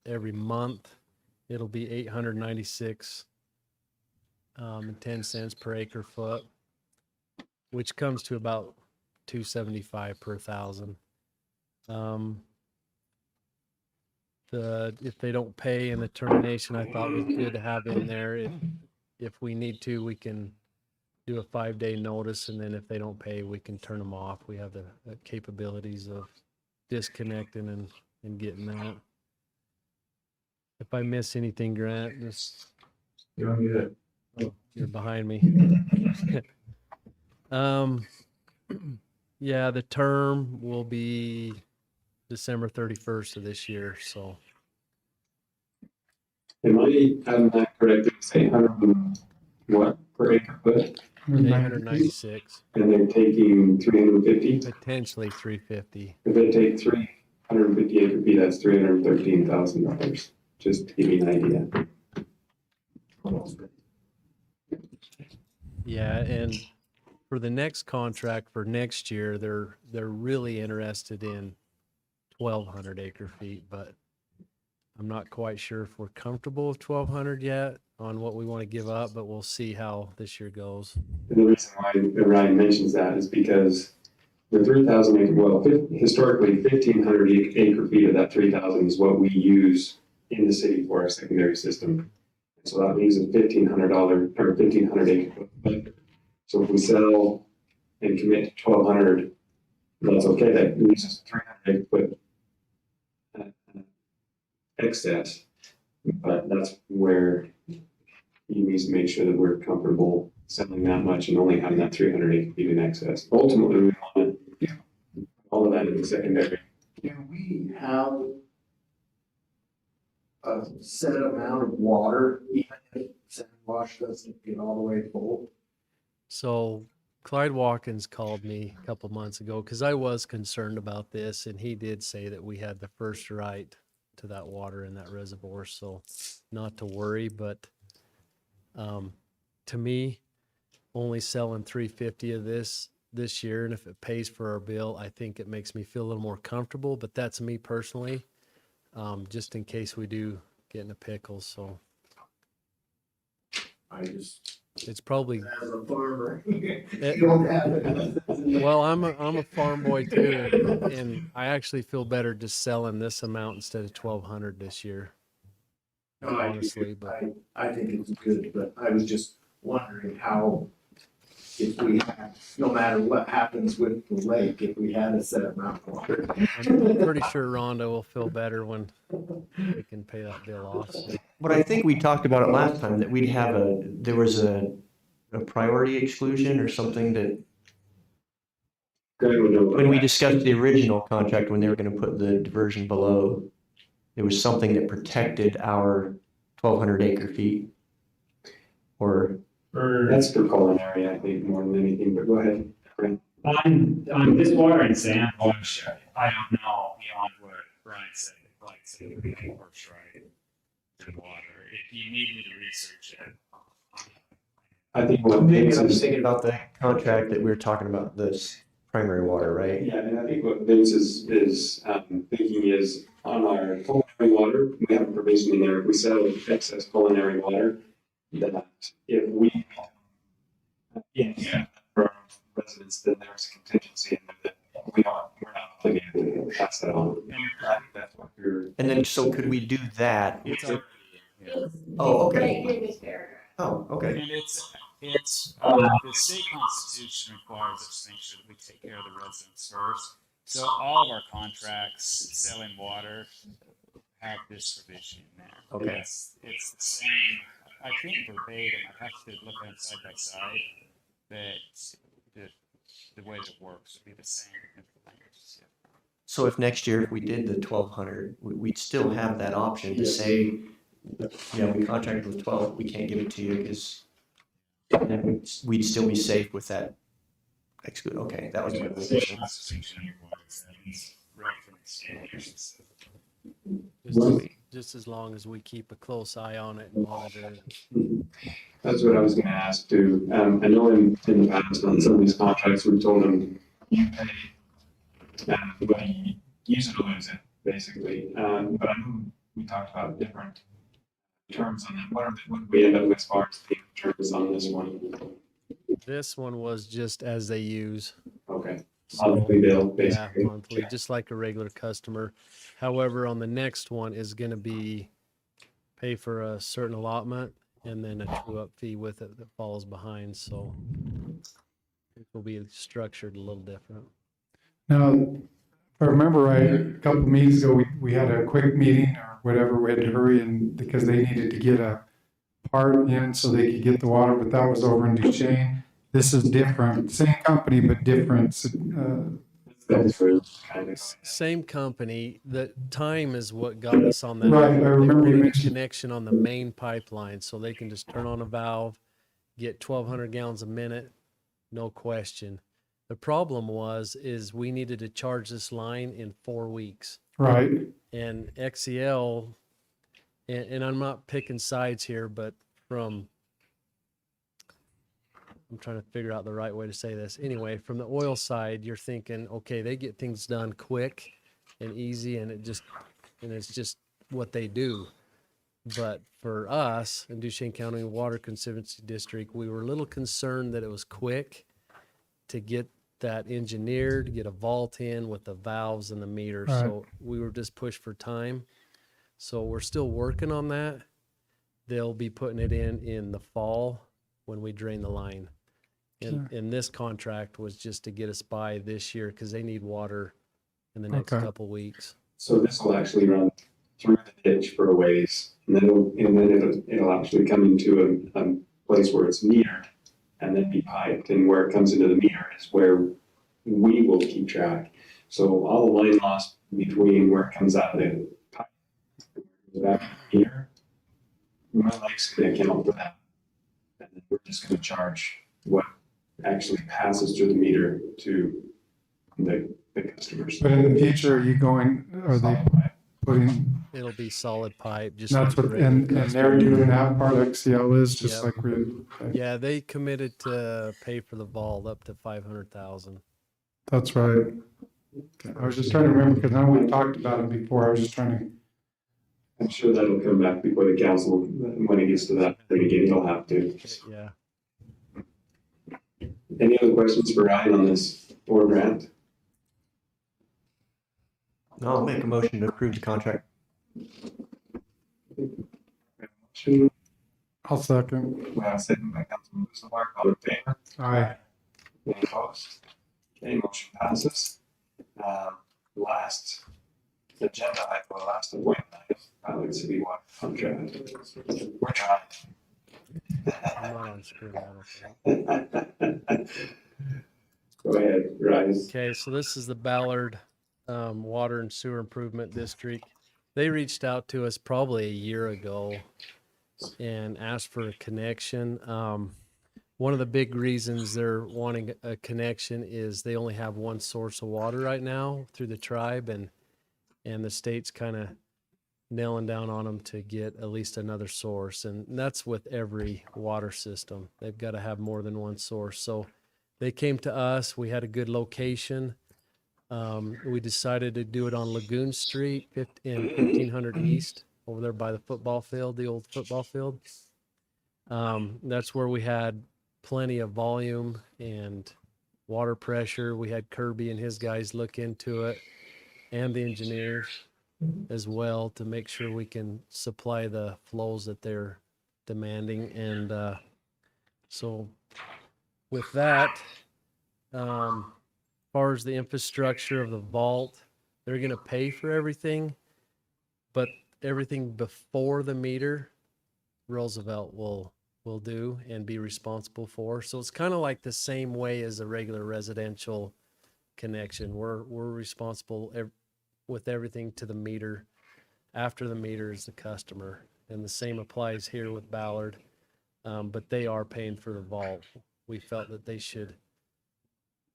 G: every month. It'll be $896 and 10 cents per acre foot, which comes to about $275 per thousand. If they don't pay in the termination, I thought was good to have in there. If we need to, we can do a 5-day notice, and then if they don't pay, we can turn them off. We have the capabilities of disconnecting and getting that. If I miss anything, Grant, just you're behind me. Yeah, the term will be December 31st of this year. So,
B: am I having that correct? It's 800 and what per acre foot?
G: 896,
B: And they're taking 350.
G: potentially 350.
B: If they take 350 acre feet, that's $313,000. Just to give you an idea.
G: Yeah, and for the next contract for next year, they're really interested in 1,200 acre feet, but I'm not quite sure if we're comfortable with 1,200 yet on what we want to give up, but we'll see how this year goes.
B: And the reason why Ryan mentions that is because the 3,000 acre, well, historically 1,500 acre feet of that 3,000 is what we use in the city for our secondary system. So that leaves a $1,500 or 1,500 acre foot. So if we sell and commit to 1,200, that's okay. That leaves us 300 acre foot excess. But that's where he needs to make sure that we're comfortable selling that much and only having that 300 acre feet in excess. Ultimately, we want all of that in the secondary.
J: Do we have a set amount of water, even if Sand Wash doesn't get all the way full?
G: So Clyde Watkins called me a couple months ago because I was concerned about this, and he did say that we had the first right to that water in that reservoir, so not to worry. But to me, only selling 350 of this year, and if it pays for our bill, I think it makes me feel a little more comfortable. But that's me personally, just in case we do get in a pickle. So it's probably
J: As a farmer,
G: you
J: don't have it.
G: well, I'm a farm boy too, and I actually feel better just selling this amount instead of 1,200 this year.
J: No,
G: Honestly, but
J: I think it's good, but I was just wondering how, if we had, no matter what happens with the lake, if we had a set amount of water.
G: I'm pretty sure Rhonda will feel better when we can pay that bill off. So.
J: But I think we talked about it last time, that there was a priority exclusion or something that, when we discussed the original contract, when they were gonna put the diversion below, there was something that protected our 1,200 acre feet. Or
B: That's for culinary, I think, more than anything, but go ahead. Brent.
Q: On this water and sand wash, I don't know beyond what Brian said. Like, say, we can works right in water. If you need me to research it.
B: I think what
J: maybe
B: Vince
J: I'm just
B: is,
J: thinking about the contract that we were talking about, this primary water, right?
B: yeah, and I think what Vince is thinking is on our culinary water, we have a provision in there, if we sell excess culinary water, that if we, for our residents, then there's a contingency in there that we're not obligated to pass that on. And I think that's what you're.
J: And then, so could we do that?
Q: It's already, yeah.
J: Oh, okay.
I: Right here in this paragraph.
J: Oh, okay.
Q: And it's the state constitution requires us to make sure that we take care of the residents first. So all of our contracts selling water have this provision in there.
J: Okay.
Q: It's the same, I think verbatim, I have to look at it side by side, that the way that it works would be the same in the languages, yeah.
J: So if next year, if we did the 1,200, we'd still have that option to say, yeah, we contracted with 12, we can't give it to you because then we'd still be safe with that exclude. Okay, that was my question.
G: Just as long as we keep a close eye on it and monitor it.
B: That's what I was gonna ask too. I know in the past, on some of these contracts, we've told them, you pay, but you use it or lose it, basically. But I know we talked about different terms on that. What did we end up with as far as the terms on this one?
G: This one was just as they use.
B: Okay.
G: So,
B: Monthly bill,
G: yeah,
B: basically.
G: monthly, just like a regular customer. However, on the next one is going to be pay for a certain allotment and then a true-up fee with it that falls behind. So it will be structured a little different.
D: Now, if I remember right, a couple of meetings ago, we had a quick meeting or whatever, we had to hurry and because they needed to get a part in so they could get the water, but that was over in Duchesne. This is different, same company, but different.
G: Same company. The time is what got us on that.
D: Right, I remember you
G: They
D: mentioned.
G: connection on the main pipeline, so they can just turn on a valve, get 1,200 gallons a minute no question. The problem is we needed to charge this line in 4 weeks.
D: Right.
G: And XCL, and I'm not picking sides here, but I'm trying to figure out the right way to say this. Anyway, from the oil side, you're thinking, okay, they get things done quick and easy, and it's just what they do. But for us in Duchesne County Water Conservancy District, we were a little concerned that it was quick to get that engineered, get a vault in with the valves and the meter.
D: Right.
G: So we were just pushed for time. So we're still working on that. They'll be putting it in the fall when we drain the line. And this contract was just to get us by this year because they need water in the next couple weeks.
B: So this will actually run through the ditch for a ways, and then it'll actually come into a place where it's metered and then be piped, and where it comes into the meter is where we will keep track. So all the line loss between where it comes out of the pipe and back to the meter, my like's gonna account for that. And then we're just gonna charge what actually passes through the meter to the customers.
D: But in the future, are they putting,
G: It'll be solid pipe. Just
D: that's
G: like
D: what,
G: the
D: and
G: regular
D: they're doing that part, XCL is, just
G: Yep.
D: like we,
G: Yeah, they committed to pay for the vault up to 500,000.
D: that's right. Okay, I was just trying to remember, because I know we talked about it before, I was just trying to.
B: I'm sure that'll come back before the council, when it gets to that thing again, you'll have to.
G: Yeah.
B: Any other questions for Ryan on this board grant?
J: No, I'll make a motion to approve the contract.
D: I'll second.
B: Well, second by Councilman Roosevelt, all in favor?
D: Aye.
B: Any opposed? Okay, motion passes. Last agenda item, last appointment item, Ballard City Water contract. We're trying.
G: I'm not on screen. I don't think.
B: Go ahead, Rise.
G: Okay, so this is the Ballard Water and Sewer Improvement District. They reached out to us probably a year ago and asked for a connection. One of the big reasons they're wanting a connection is they only have one source of water right now through the tribe, and the state's kind of nailing down on them to get at least another source. And that's with every water system. They've got to have more than one source. So they came to us. We had a good location. We decided to do it on Lagoon Street in 1500 East, over there by the football field, the old football field. That's where we had plenty of volume and water pressure. We had Kirby and his guys look into it, and the engineers as well, to make sure we can supply the flows that they're demanding. And so with that, as far as the infrastructure of the vault, they're going to pay for everything, but everything before the meter, Roosevelt will do and be responsible for. So it's kind of like the same way as a regular residential connection. We're responsible with everything to the meter. After the meter is the customer, and the same applies here with Ballard. But they are paying for the vault. We felt that they should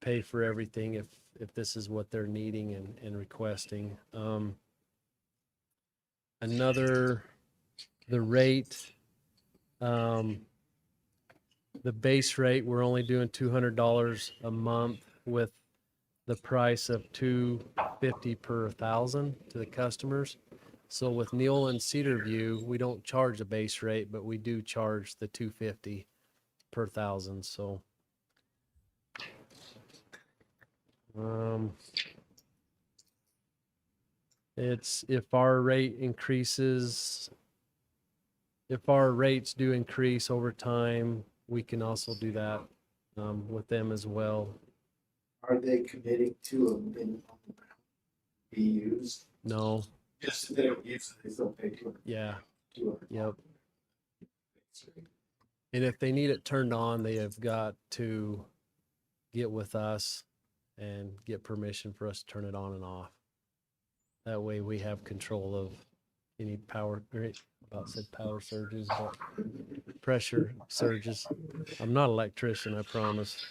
G: pay for everything if this is what they're needing and requesting. The rate, the base rate, we're only doing $200 a month with the price of $250 per 1,000 to the customers. So with Neola and Cedarview, we don't charge a base rate, but we do charge the $250 per 1,000. So if our rates do increase over time, we can also do that with them as well.
E: Are they committing to a minimum amount be used?
G: No.
E: Just if they don't use it, they still pay $200.
G: Yeah.
E: $200.
G: Yep. And if they need it turned on, they have got to get with us and get permission for us to turn it on and off. That way we have control of any power, about said power surges, but pressure surges. I'm not an electrician, I promise.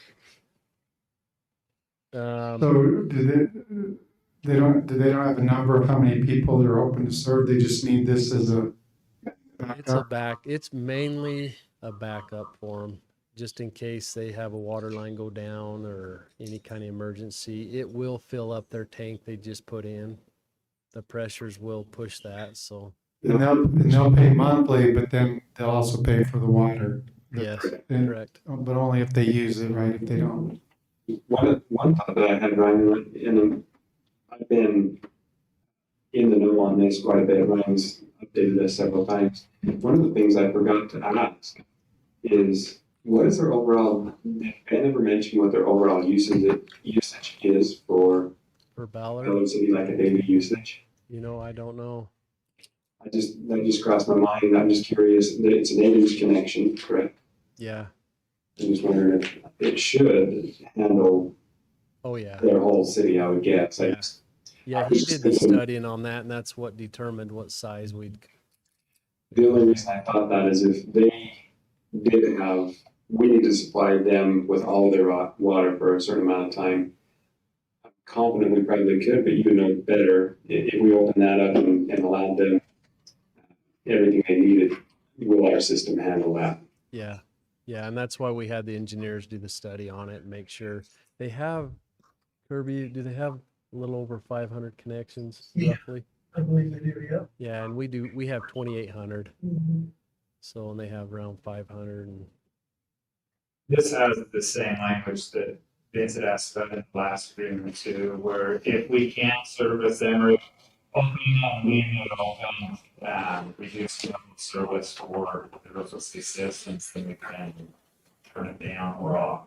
D: So they don't have a number of how many people they're hoping to serve? They just need this as a backup?
G: It's mainly a backup for them, just in case they have a water line go down or any kind of emergency. It will fill up their tank they just put in. The pressures will push that, so.
D: And they'll pay monthly, but then they'll also pay for the water.
G: Yes,
D: And-
G: correct.
D: But only if they use it, right? If they don't.
B: One thought that I had, Ryan, and I've been in the know on this quite a bit. Ryan's updated this several times. One of the things I forgot to ask is, what is their overall, I never mentioned what their overall usage is for
G: Ballard?
B: Ballard City, like a daily usage.
G: I don't know.
B: That just crossed my mind. I'm just curious. It's an 8-inch connection, correct?
G: Yeah.
B: I'm just wondering if it should handle
G: Oh, yeah.
B: their whole city, I would guess.
G: Yeah, he did the studying on that, and that's what determined what size we'd.
B: The only reason I thought that is if they did have, we need to supply them with all their water for a certain amount of time. I'm confident we probably could, but you know better. If we open that up and allowed them everything they needed, will our system handle that?
G: Yeah. Yeah, and that's why we had the engineers do the study on it and make sure they have, Kirby, do they have a little over 500 connections roughly?
E: I believe they do, yeah.
G: Yeah, and we have 2,800.
E: Mhm.
G: So, and they have around 500 and.
Q: This has the same language that Vince had asked about in the last agreement too, where if we can't service them or opening up, leaving it open, reduce the level of service for the Roosevelt City citizens, then we can turn it down or off.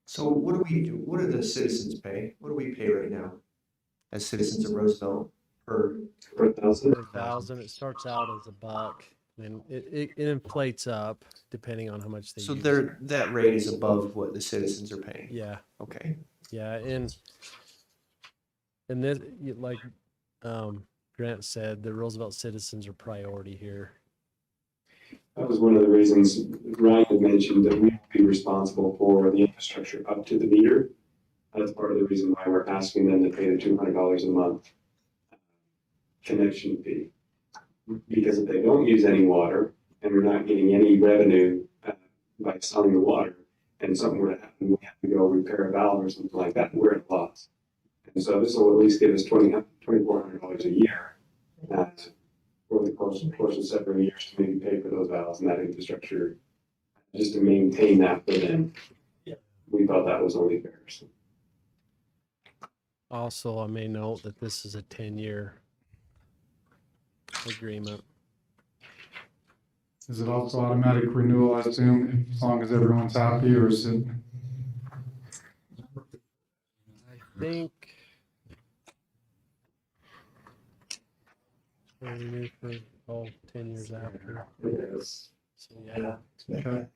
J: So what do we do? What do the citizens pay? What do we pay right now as citizens of Roosevelt per
B: 1,000?
G: 1,000. It starts out as $1, and it inflates up depending on how much they
J: So
G: use.
J: that rate is above what the citizens are paying?
G: Yeah.
J: Okay.
G: Yeah, and this, like Grant said, the Roosevelt citizens are priority here.
B: That was one of the reasons Ryan had mentioned that we would be responsible for the infrastructure up to the meter. That's part of the reason why we're asking them to pay the $200 a month connection fee. Because if they don't use any water and we're not getting any revenue by selling the water, and something were to happen, we have to go repair a valve or something like that, we're at a loss. And so this will at least give us $2,400 a year over the course of several years to maybe pay for those valves and that infrastructure, just to maintain that for them. We thought that was only fair. So.
G: Also, I may note that this is a 10-year agreement.
D: Is it also automatic renewal, I assume, as long as everyone's happy, or is it?
G: I think renew for all 10 years after. So, yeah.
D: Okay.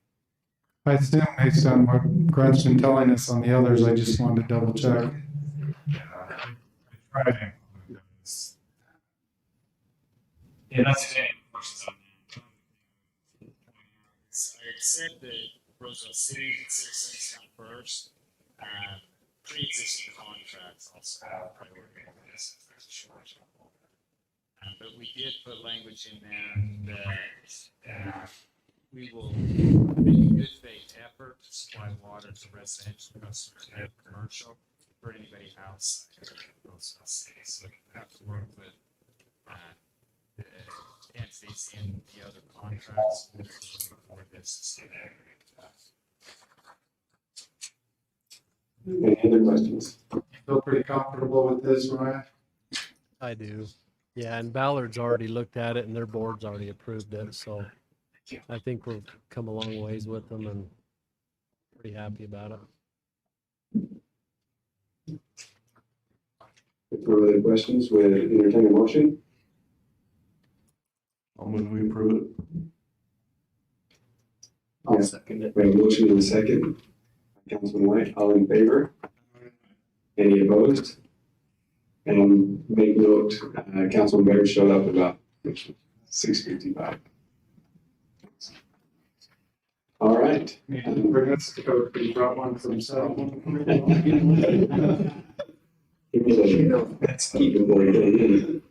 D: I assume based on what Grant's been telling us on the others, I just wanted to double check.
Q: Yeah, that's any questions on that. I said that Roosevelt City citizens come first. Pre-existing contracts also have priority over this if there's a shortage. But we did put language in there that we will make a good faith effort to supply water to residential customers and commercial for anybody outside of Roosevelt City. So we have to work with entities in the other contracts for this.
B: Any other questions?
D: Feel pretty comfortable with this, Ryan?
G: I do. Yeah, and Ballard's already looked at it and their board's already approved it, so I think we've come a long ways with them and pretty happy about it.
B: If there are other questions, we'll entertain a motion.
J: I'll move we approve it.
B: I'll second it. We have a motion and a second. Councilman White, all in favor? Any opposed? And make note, Councilman Baird showed up about 6:55. All right.
D: Need to bring us to go, we brought one for himself.
B: That's even more than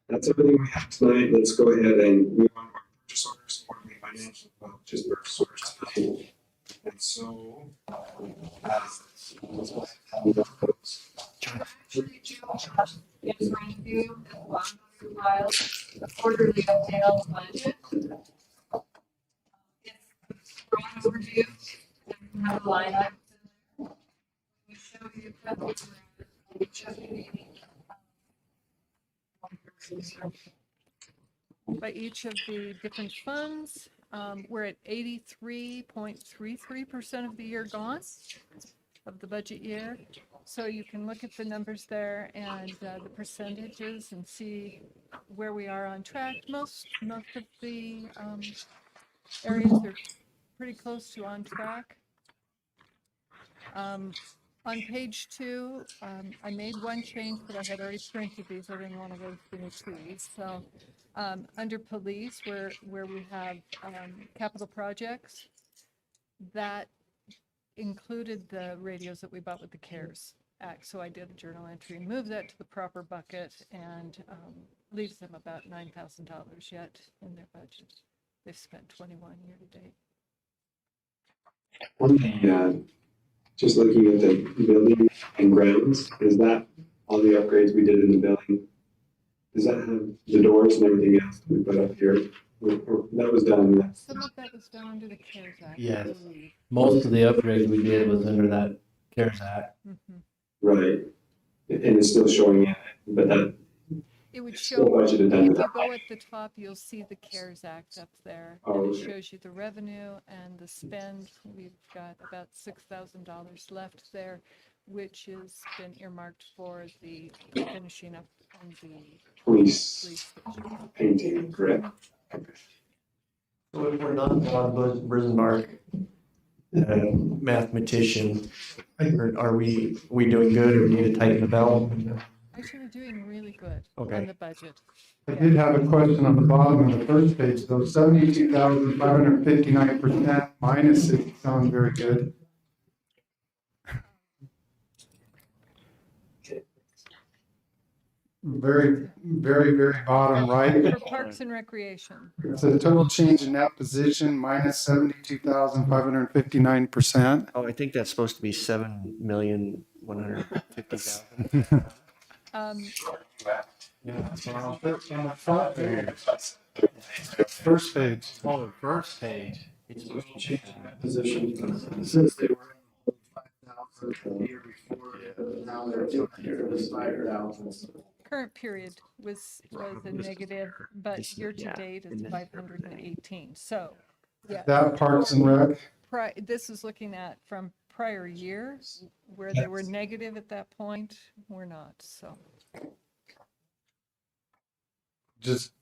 B: that's everything we have tonight. Let's go ahead and move on to our purchase orders, quarterly financial, well, just purchase orders tonight. And so, let's go ahead and move on those.
I: Yes, review and bond file, the quarterly update budget. It's broad overview, and have a line item in there. We show you each of the
R: by each of the different funds. We're at 83.33% of the year gone, of the budget year. So you can look at the numbers there and the percentages and see where we are on track. Most of the areas are pretty close to on track. On page 2, I made one change, but I had already printed these. I didn't want to go through these. So under police, where we have capital projects, that included the radios that we bought with the CARES Act. So I did a journal entry, move that to the proper bucket, and leaves them about $9,000 yet in their budget. They've spent 21 year to date.
B: On the, just looking at the building and grounds, is that all the upgrades we did in the building? Does that have the doors and everything else that we put up here? Or that was done.
R: Some of that was done under the CARES Act.
G: Yes. Most of the upgrades we did was under that CARES Act.
B: Right. And it's still showing it, but that.
R: It would
B: it's
R: show,
B: still budgeted
R: if
B: under
R: you
B: that.
R: go at the top, you'll see the CARES Act up there.
B: Oh,
R: And it
B: okay.
R: shows you the revenue and the spend. We've got about $6,000 left there, which has been earmarked for the finishing up on the
B: Police
R: station.
B: painting, correct? Okay.
J: So if we're not Bob Brisenbark, mathematician, are we doing good or need to tighten the belt?
R: Actually, we're doing really good
J: Okay.
R: on the budget.
D: I did have a question on the bottom of the first page, though. 72,559% minus it sounds very good. Very, very, very bottom right.
R: For Parks and Recreation.
D: It's a total change in that position, minus 72,559%.
J: Oh, I think that's supposed to be 7,150,000.
D: Yeah, that's what I'll put on the front page. First page.
G: Oh, the first page.
K: It's a little change in that position. Since they were 5,000 the year before, now they're doing this 5,000.
R: Current period was a negative, but year to date it's 518. So, yeah.
D: That Parks and Rec.
R: This is looking at from prior years where they were negative at that point. We're not. So.
D: Just,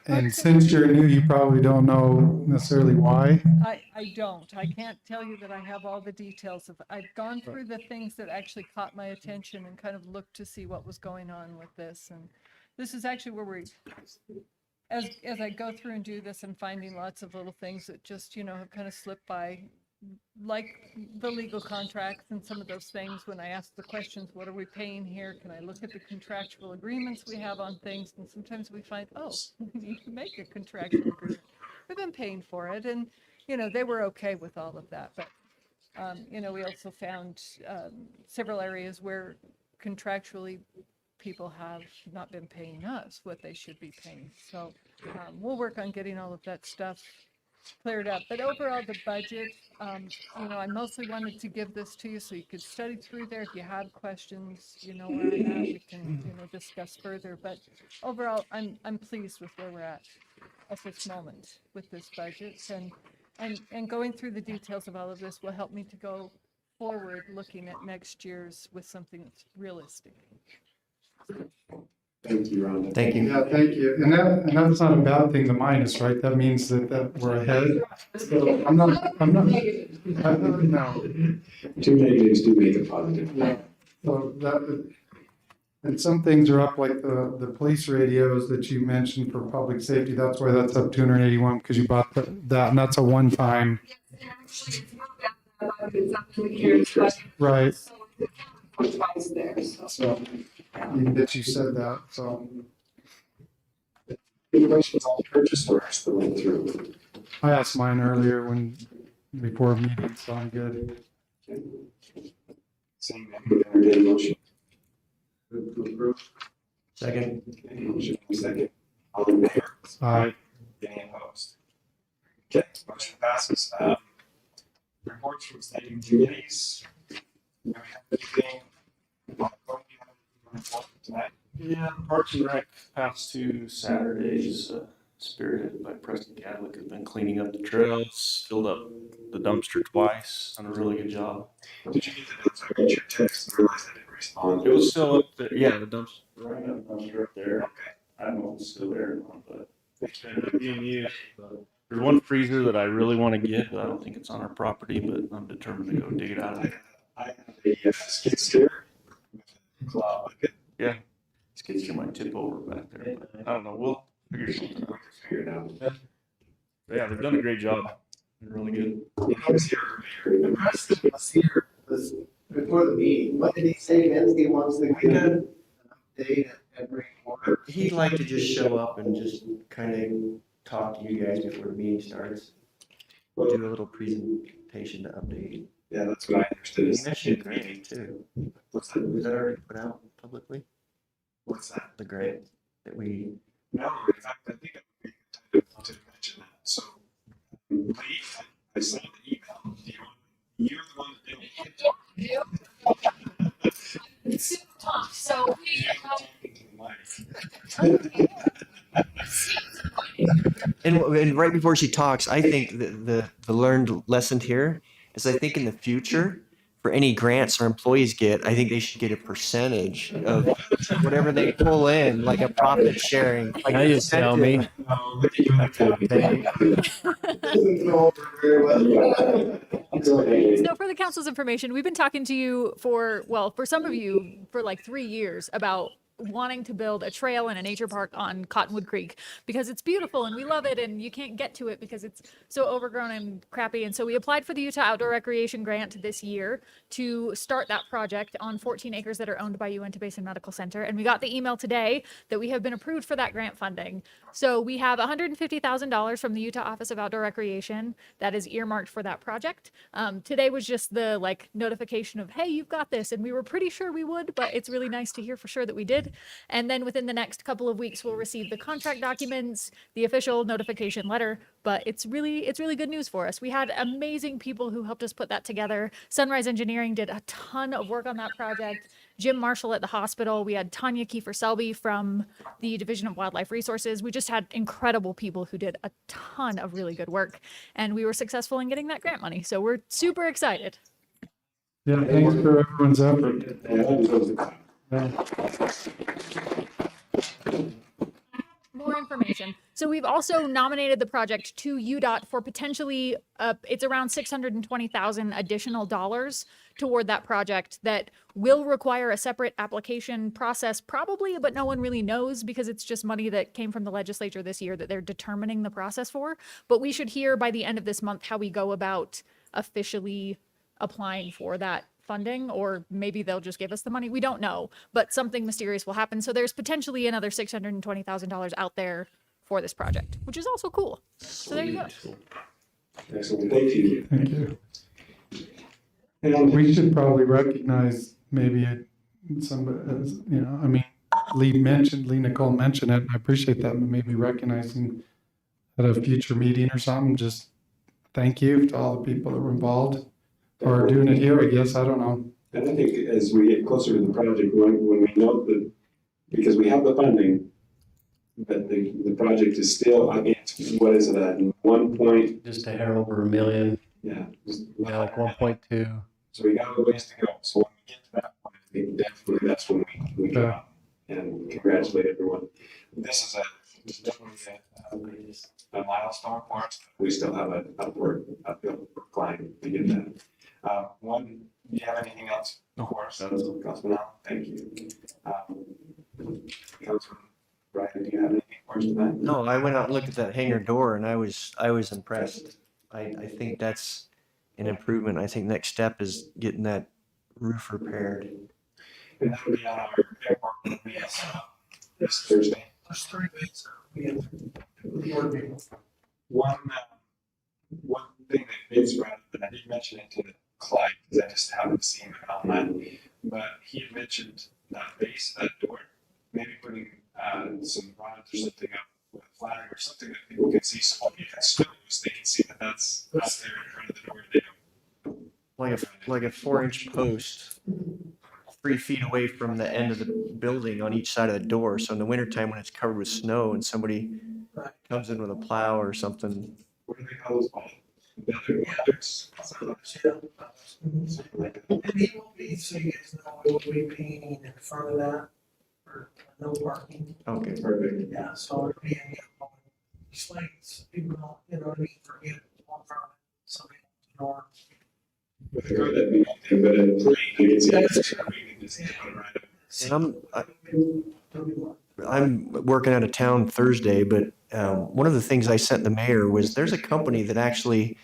D: and since you're new, you probably don't know necessarily why.
R: I don't. I can't tell you that I have all the details of. I've gone through the things that actually caught my attention and kind of looked to see what was going on with this. And this is actually where we, as I go through and do this, I'm finding lots of little things that just have kind of slipped by, like the legal contracts and some of those things. When I ask the questions, what are we paying here? Can I look at the contractual agreements we have on things? And sometimes we find, oh, we need to make a contractual agreement. We've been paying for it, and they were okay with all of that. But we also found several areas where contractually people have not been paying us what they should be paying. So we'll work on getting all of that stuff cleared up. But overall, the budget, I mostly wanted to give this to you so you could study through there. If you have questions, where I'm at, we can, discuss further. But overall, I'm pleased with where we're at this moment with this budget. And going through the details of all of this will help me to go forward looking at next year's with something that's realistic.
B: Thank you, Rhonda.
J: Thank you.
D: Yeah, thank you. And that's not a bad thing, the minus, right? That means that we're ahead. So I'm not, no.
B: Two negatives do make a positive.
D: Yeah. So that, And some things are up, like the police radios that you mentioned for public safety. That's why that's up 281, because you bought that, and that's a one-time.
I: Actually, it's not that, it's up to the year's budget.
D: Right.
I: So it's twice there, so.
D: So, that you said that, so.
B: Any questions on the purchase orders that went through?
D: I asked mine earlier before a meeting, so I'm good.
B: Seeing that, we entertain a motion. Move to approve.
J: Second.
B: Okay, motion second. All in favor?
D: Aye.
B: Any opposed? Okay, motion passes. Reports from standing committees. Do we have anything? Tonight?
S: Yeah, Parks and Rec past two Saturdays, spirited by Preston Cadlick, has been cleaning up the trails, filled up the dumpster twice, done a really good job.
B: Did you get the notes? I read your text and realized I didn't respond.
S: It was still up there, yeah, the dumpster, right up, dumpster up there. Okay. I don't know if it's still there or not, but it's been being used. There's one freezer that I really want to get, but I don't think it's on our property, but I'm determined to go dig it out of there.
B: I have a skid steer with a claw bucket.
S: Yeah, skid steer might tip over back there, but I don't know, we'll figure something out.
B: Figure it out.
S: Yeah, they've done a great job. They're really good.
B: I was here earlier. The rest of us here
O: was before the meeting. What did he say, Nancy, he wants to get an update every quarter?
J: He'd like to just show up and just kind of talk to you guys before the meeting starts. We'll do a little presentation to update.
B: Yeah, that's what I understood.
J: He mentioned grant too.
B: What's that?
J: Was that already put out publicly?
B: What's that?
J: The grant that we.
B: No, in fact, I think it would be good to mention that. So, Lee, I saw the email. You're the one that did it.
I: It's super tough, so
J: And right before she talks, I think the learned lesson here is I think in the future, for any grants our employees get, I think they should get a percentage of whatever they pull in, like a profit sharing. Like
G: Now you tell me.
T: So for the council's information, we've been talking to you for some of you for like 3 years about wanting to build a trail and a nature park on Cottonwood Creek because it's beautiful and we love it and you can't get to it because it's so overgrown and crappy. And so we applied for the Utah Outdoor Recreation Grant this year to start that project on 14 acres that are owned by Uinta Basin Medical Center. And we got the email today that we have been approved for that grant funding. So we have $150,000 from the Utah Office of Outdoor Recreation that is earmarked for that project. Today was just the notification of, hey, you've got this. And we were pretty sure we would, but it's really nice to hear for sure that we did. And then within the next couple of weeks, we'll receive the contract documents, the official notification letter. But it's really good news for us. We had amazing people who helped us put that together. Sunrise Engineering did a ton of work on that project. Jim Marshall at the hospital. We had Tanya Kiefer-Selby from the Division of Wildlife Resources. We just had incredible people who did a ton of really good work. And we were successful in getting that grant money. So we're super excited.
D: Yeah, thanks for everyone's effort.
T: More information. So we've also nominated the project to UDOT for potentially, it's around $620,000 additional dollars toward that project that will require a separate application process probably, but no one really knows because it's just money that came from the legislature this year that they're determining the process for. But we should hear by the end of this month how we go about officially applying for that funding, or maybe they'll just give us the money. We don't know, but something mysterious will happen. So there's potentially another $620,000 out there for this project, which is also cool. So there you go.
B: Excellent, thank you.
D: Thank you. We should probably recognize maybe somebody, I mean, Lee Nicole mentioned it, and I appreciate that, but maybe recognizing at a future meeting or something, just thank you to all the people that were involved. Or doing it here, I guess, I don't know.
B: And I think as we get closer to the project, when we know that, because we have the funding, but the project is still, I mean, what is it at 1 point?
G: Just a hair over $1 million.
B: Yeah.
G: Yeah, like 1.2.
B: So we got a ways to go. So when we get to that point, I think definitely that's when we go out and congratulate everyone. This is definitely a milestone for us. We still have an uphill climb to get that. Do you have anything else for us? Councilman Allen? Thank you. those one. Brian, do you have anything more to that?
J: No, I went out and looked at that hangar door and I was impressed. I think that's an improvement. I think next step is getting that roof repaired.
B: And that would be on our airport meetings this Thursday.
E: There's 3 weeks. We have board meeting.
B: One thing that Vince brought up, and I didn't mention it to Clyde, because I just haven't seen it online, but he had mentioned that base of that door, maybe putting some rods or something up with a flag or something that people can see, so when you can snow, they can see that that's there in front of the door. They don't.
J: Like a 4-inch post 3 feet away from the end of the building on each side of the door. So in the wintertime when it's covered with snow and somebody comes in with a plow or something.
B: What do they call those?
E: And he will be, so you guys know, we will be painting in front of that for no parking.
J: Okay.
B: Perfect.
E: Yeah, so it'll be in, slates, people don't, you know what I mean, forget one from somebody else.
B: With the car, that'd be one thing, but in plane, I can see it. Just put it right up.
J: And I'm working out of town Thursday, but one of the things I sent the mayor was there's a company that actually,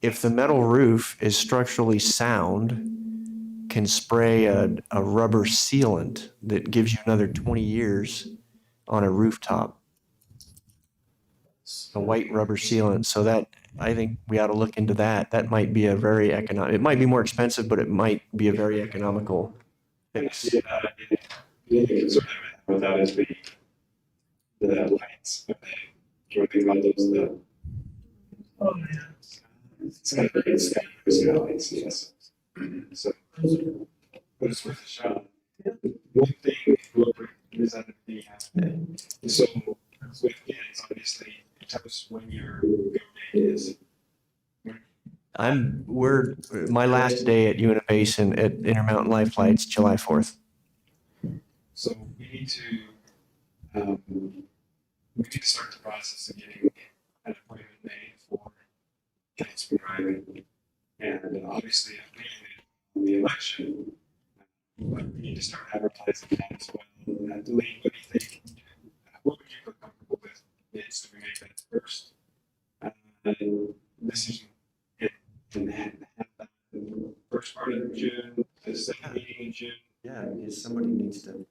J: if the metal roof is structurally sound, can spray a rubber sealant that gives you another 20 years on a rooftop. A white rubber sealant. So that, I think we ought to look into that. That might be a very economic, it might be more expensive, but it might be a very economical fix.
B: The concern I have with that is the lights. Do you think about those?
E: Oh, yeah.
B: It's kind of lights, yes. So, but it's worth a shot. One thing is that so with kids, obviously, tell us when your go date is.
J: My last day at UNF Basin at Intermountain Life Flight's July 4th.
B: So we need to start the process of getting an appointment made for council driving. And obviously, I'm the election, but we need to start advertising that as well. And Lee, what do you think? What would you feel comfortable with? Is do we make that first? Decision in that first part of June, the second meeting in June.
J: Yeah, because somebody needs to.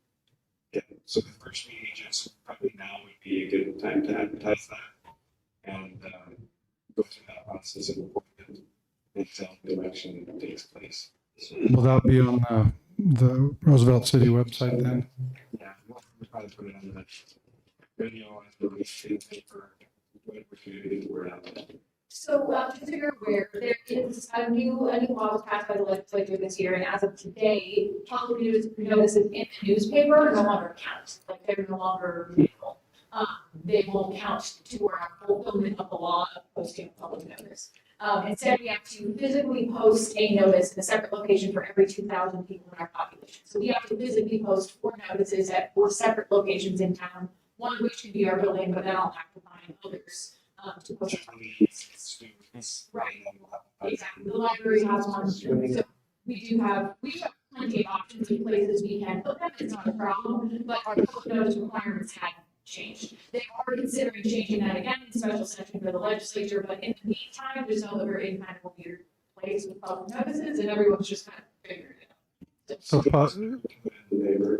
B: Yeah, so the first meeting in June, so probably now would be a good time to advertise that and go through that process of appointment until the election takes place.
D: Will that be on the Roosevelt City website then?
B: Yeah, we'll probably put it on the radio as released in the paper, whatever we can get the word out there.
T: So, just so you're aware, there is a new law was passed by the legislature this year, and as of today, public notices in the newspaper no longer count. Like, they're no longer legal. They won't count to our fulfillment of the law of posting a public notice. Instead, we have to physically post a notice in a separate location for every 2,000 people in our population. So we have to physically post 4 notices at 4 separate locations in town, one of which could be our building, but then I'll have to find others to post. Right, exactly. The library has one, so we have plenty of options of places we can put them. It's not a problem, but our public notice requirements have changed. They are considering changing that again in special session for the legislature, but in the meantime, just know that we're in kind of a weird place with public notices and everyone's just kind of figuring it out.
D: So,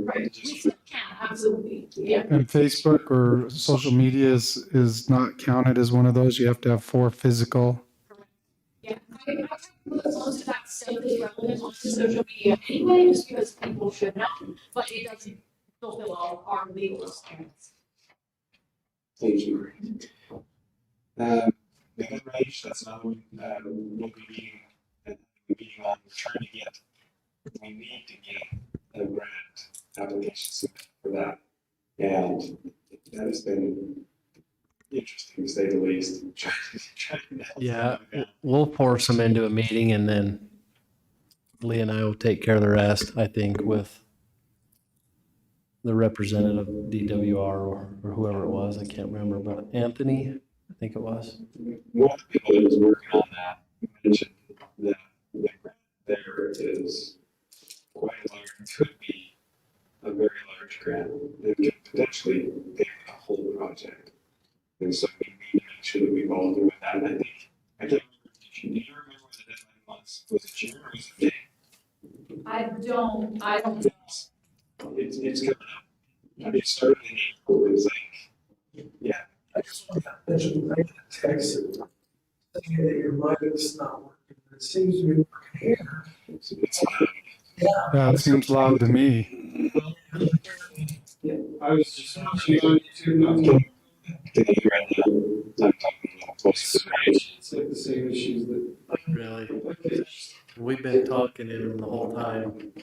T: Right, we still can, absolutely, yeah.
D: and Facebook or social media is not counted as one of those. You have to have 4 physical.
T: Yeah, I try to put most of that stuff is relevant onto social media anyway, just because people should know, but it doesn't fulfill all our legal requirements.
B: Thank you. The range, that's another one, we'll be meeting on trying to get, we need to get a grant application submitted for that. And that has been interesting to say the least.
G: Yeah, we'll pour some into a meeting and then Lee and I will take care of the rest, I think, with the representative DWR or whoever it was. I can't remember, but Anthony, I think it was.
B: One of the people that was working on that mentioned that the grant there is quite large, could be a very large large grant that could potentially pay for the whole project. And so we need to make sure that we follow through with that. And I can't remember, do you remember what the deadline was? Was it June or was it May?
I: I don't know.
B: It's coming up. It started in April, it was like, yeah.
E: I just want to mention, I got a text saying that your mic is not working, but it seems to be working here.
B: It's
D: Yeah, it seems loud to me.
B: yeah, I was just watching on YouTube, not kidding. Can you hear right now? I'm talking a little closer to the mic. It's like the same issues that.
G: Really? We've been talking to him the whole time.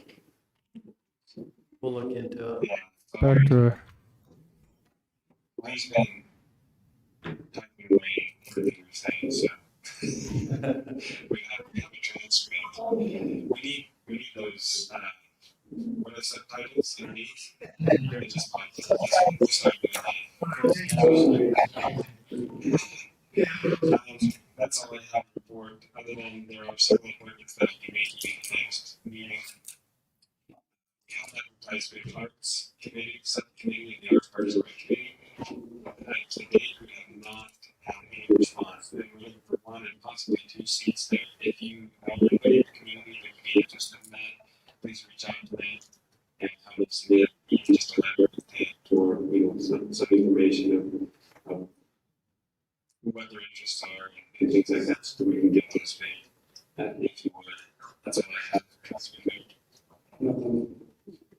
G: We'll look into it.
D: Back to
B: He's been typing away everything we're saying, so. we have a transcript. We need those, what are subtitles underneath? They're just that's all I have to report, other than there are several appointments that I'll be making in the next meeting. We have advertised for the Arts Committee, Subcommittee, and the Arts Parties Rec Committee. To date, we have not had any response, and we're looking for one and possibly two seats there. If you know anybody in the community that would be interested in that, please reach out to them and have us submit just a letter or some information of what their interests are and things like that, so we can get those made. If you would, that's all I have. Nothing.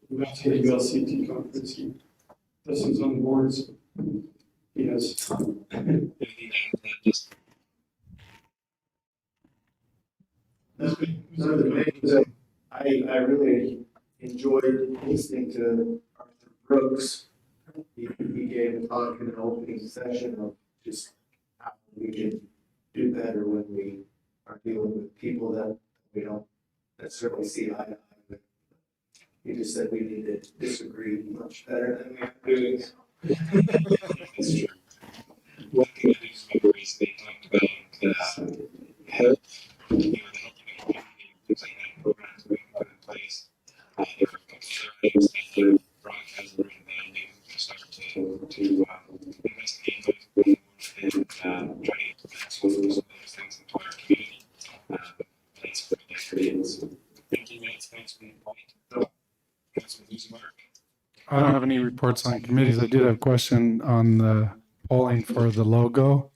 B: We have to get a ULCT conference. This is on the boards. Yes.
J: I really enjoyed listening to Arthur Brooks. He gave a talk in an opening session of just how we can do better when we are dealing with people that we don't necessarily see eye to eye with. He just said we need to disagree much better than we are doing.
B: That's true. One thing I do remember is they talked about health, the health of the community, things like that, programs we can put in place. There are a couple other items that Brock has written down, maybe we can start to investigate those and try to implement some of those things into our community. Thanks for the experience. Thank you, Matt. Thanks for the point. Councilman Roosevelt.
D: I don't have any reports on committees. I did have a question on the polling for the logo,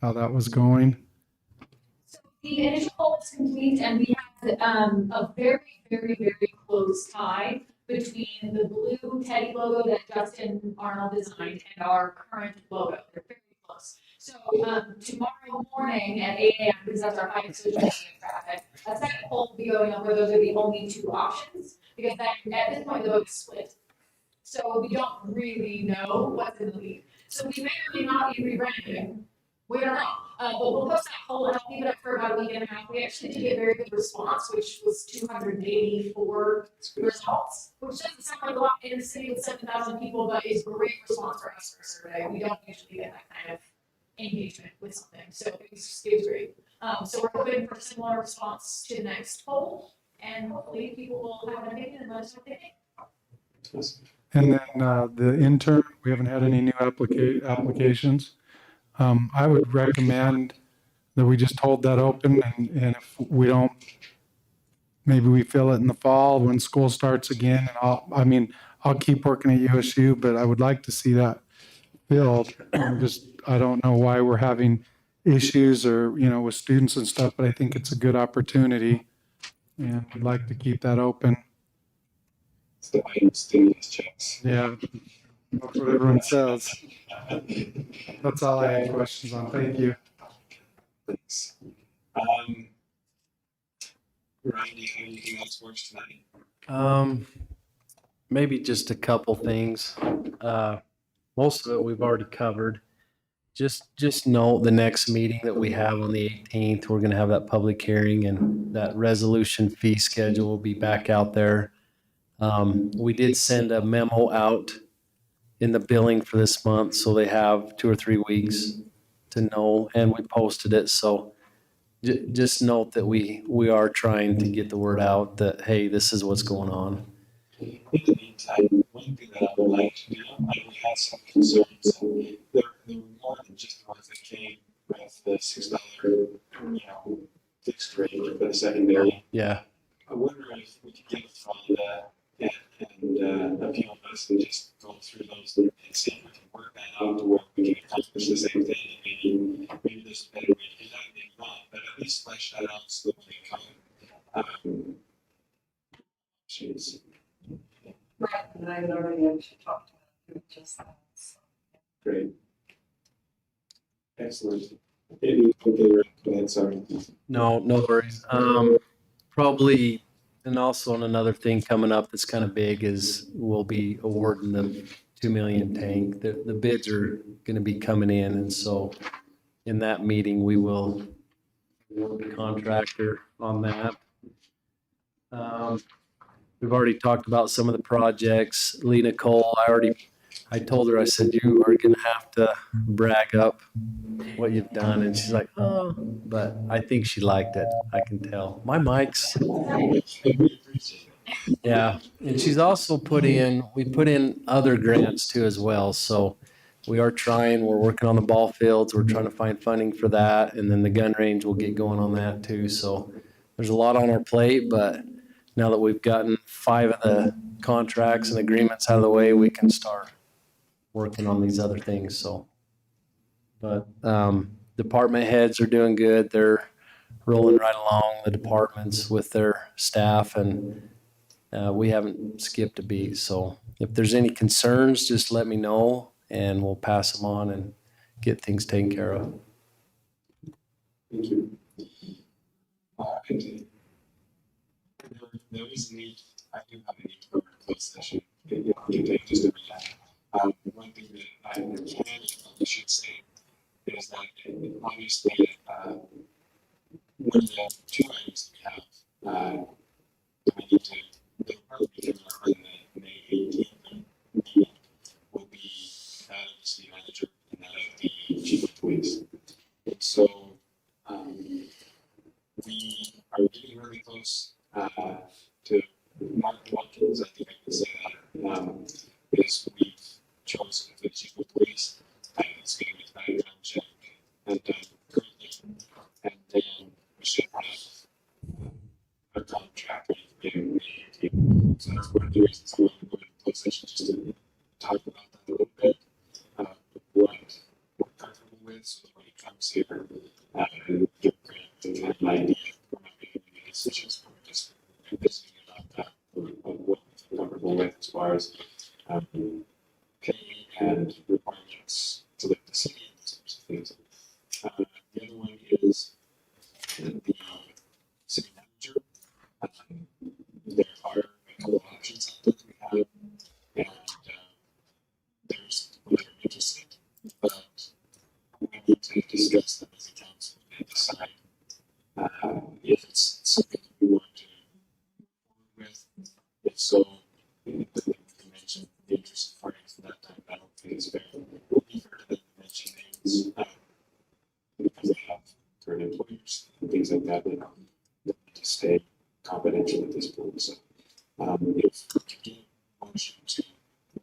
D: how that was going.
T: So the initial poll is complete, and we had a very, very, very close tie between the blue Teddy logo that Justin Arnold designed and our current logo. They're very close. So tomorrow morning at 8 a.m., because that's our high social media traffic, a second poll will be going up where those are the only two options, because then at this point the vote is split. So we don't really know what's in the lead. So we may or may not be rebranding. We don't know. But we'll post that poll and I'll leave it up for about a week and a half. We actually did get very good response, which was 284 results, which doesn't sound like a lot in a city with 7,000 people, but is great response for us for a survey. We don't usually get that kind of engagement with something. So it was great. So we're hoping for a similar response to the next poll, and hopefully people will have an opinion and let us know what they think.
D: And then the intern, we haven't had any new applications. I would recommend that we just hold that open, and if we don't, maybe we fill it in the fall when school starts again. And I'll keep working at USU, but I would like to see that filled. I don't know why we're having issues or, with students and stuff, but I think it's a good opportunity, and I'd like to keep that open.
B: It's the Biden stimulus checks.
D: Yeah, that's what everyone says. That's all I had questions on. Thank you.
B: Thanks. Ryan, do you have anything else for us tonight?
G: Maybe just a couple things. Most of it we've already covered. Just note the next meeting that we have on the 18th, we're going to have that public hearing, and that resolution fee schedule will be back out there. We did send a memo out in the billing for this month, so they have 2 or 3 weeks to know, and we posted it. So just note that we are trying to get the word out that, hey, this is what's going on.
B: In the meantime, one thing that I would like to do, we had some concerns, and there were more than just the ones that came with the $6, fixed rate for the secondary.
G: Yeah.
B: I wonder if we could get a fund and a few of us and just go through those and see if we can work that out to where we can accomplish the same thing. Maybe there's a better way to do that, maybe not, but at least flesh that out so that we can jeez.
I: Right, and I had already actually talked to him just that. So.
B: Great. Excellent. Okay, go ahead, sorry.
G: No worries. Probably, and also on another thing coming up that's kind of big is we'll be awarding the 2 million tank. The bids are going to be coming in, and so in that meeting we will award the contractor on that. We've already talked about some of the projects. Lena Cole, I told her, I said, you are going to have to brag up what you've done. And she's like, oh, but I think she liked it. I can tell. My mic's. Yeah. And she's also we put in other grants too as well. So we're working on the ball fields. We're trying to find funding for that. And then the gun range will get going on that too. So there's a lot on our plate, but now that we've gotten 5 of the contracts and agreements out of the way, we can start working on these other things. So, but department heads are doing good. They're rolling right along, the departments with their staff, and we haven't skipped a beat. So if there's any concerns, just let me know and we'll pass them on and get things taken care of.
B: Thank you. There is a need, I do have a need for a closed session. You can take just a minute. One thing that I should say is that obviously one of the 2 items that we have that we need to, that will probably be coming up in the May 18th meeting will be that of the city manager and that of the chief of police. And so we are getting really close to Mark Watkins, I think I can say that, is we've chosen for the chief of police, and it's going to be background check and currently, and then we should have a contract in May 18th. So that's one of the reasons we want to go into closed session, just to talk about that a little bit, what we're comfortable with, so that when it comes here, give Grant kind of an idea. We're not making any decisions, but we're just visiting about that, what we're comfortable with as far as pay and requirements to live the city and those types of things. The other one is the city manager. There are a couple of options out there that we have, and there's one that are interested, but we need to discuss them as a council and decide if it's something that we want to move forward with. If so, we mention the interested parties at that time. I don't think it's fair. It would be fair to them to mention names because they have current employers and things like that. They need to stay confidential at this point. So if we could get a motion to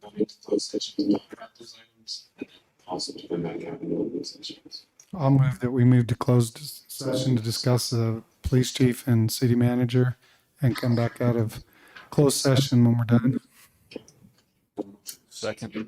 B: go into closed session and talk about those items, and then also to come back out and open sessions.
D: I'll move that we move to closed session to discuss the police chief and city manager and come back out of closed session when we're done.
N: Second.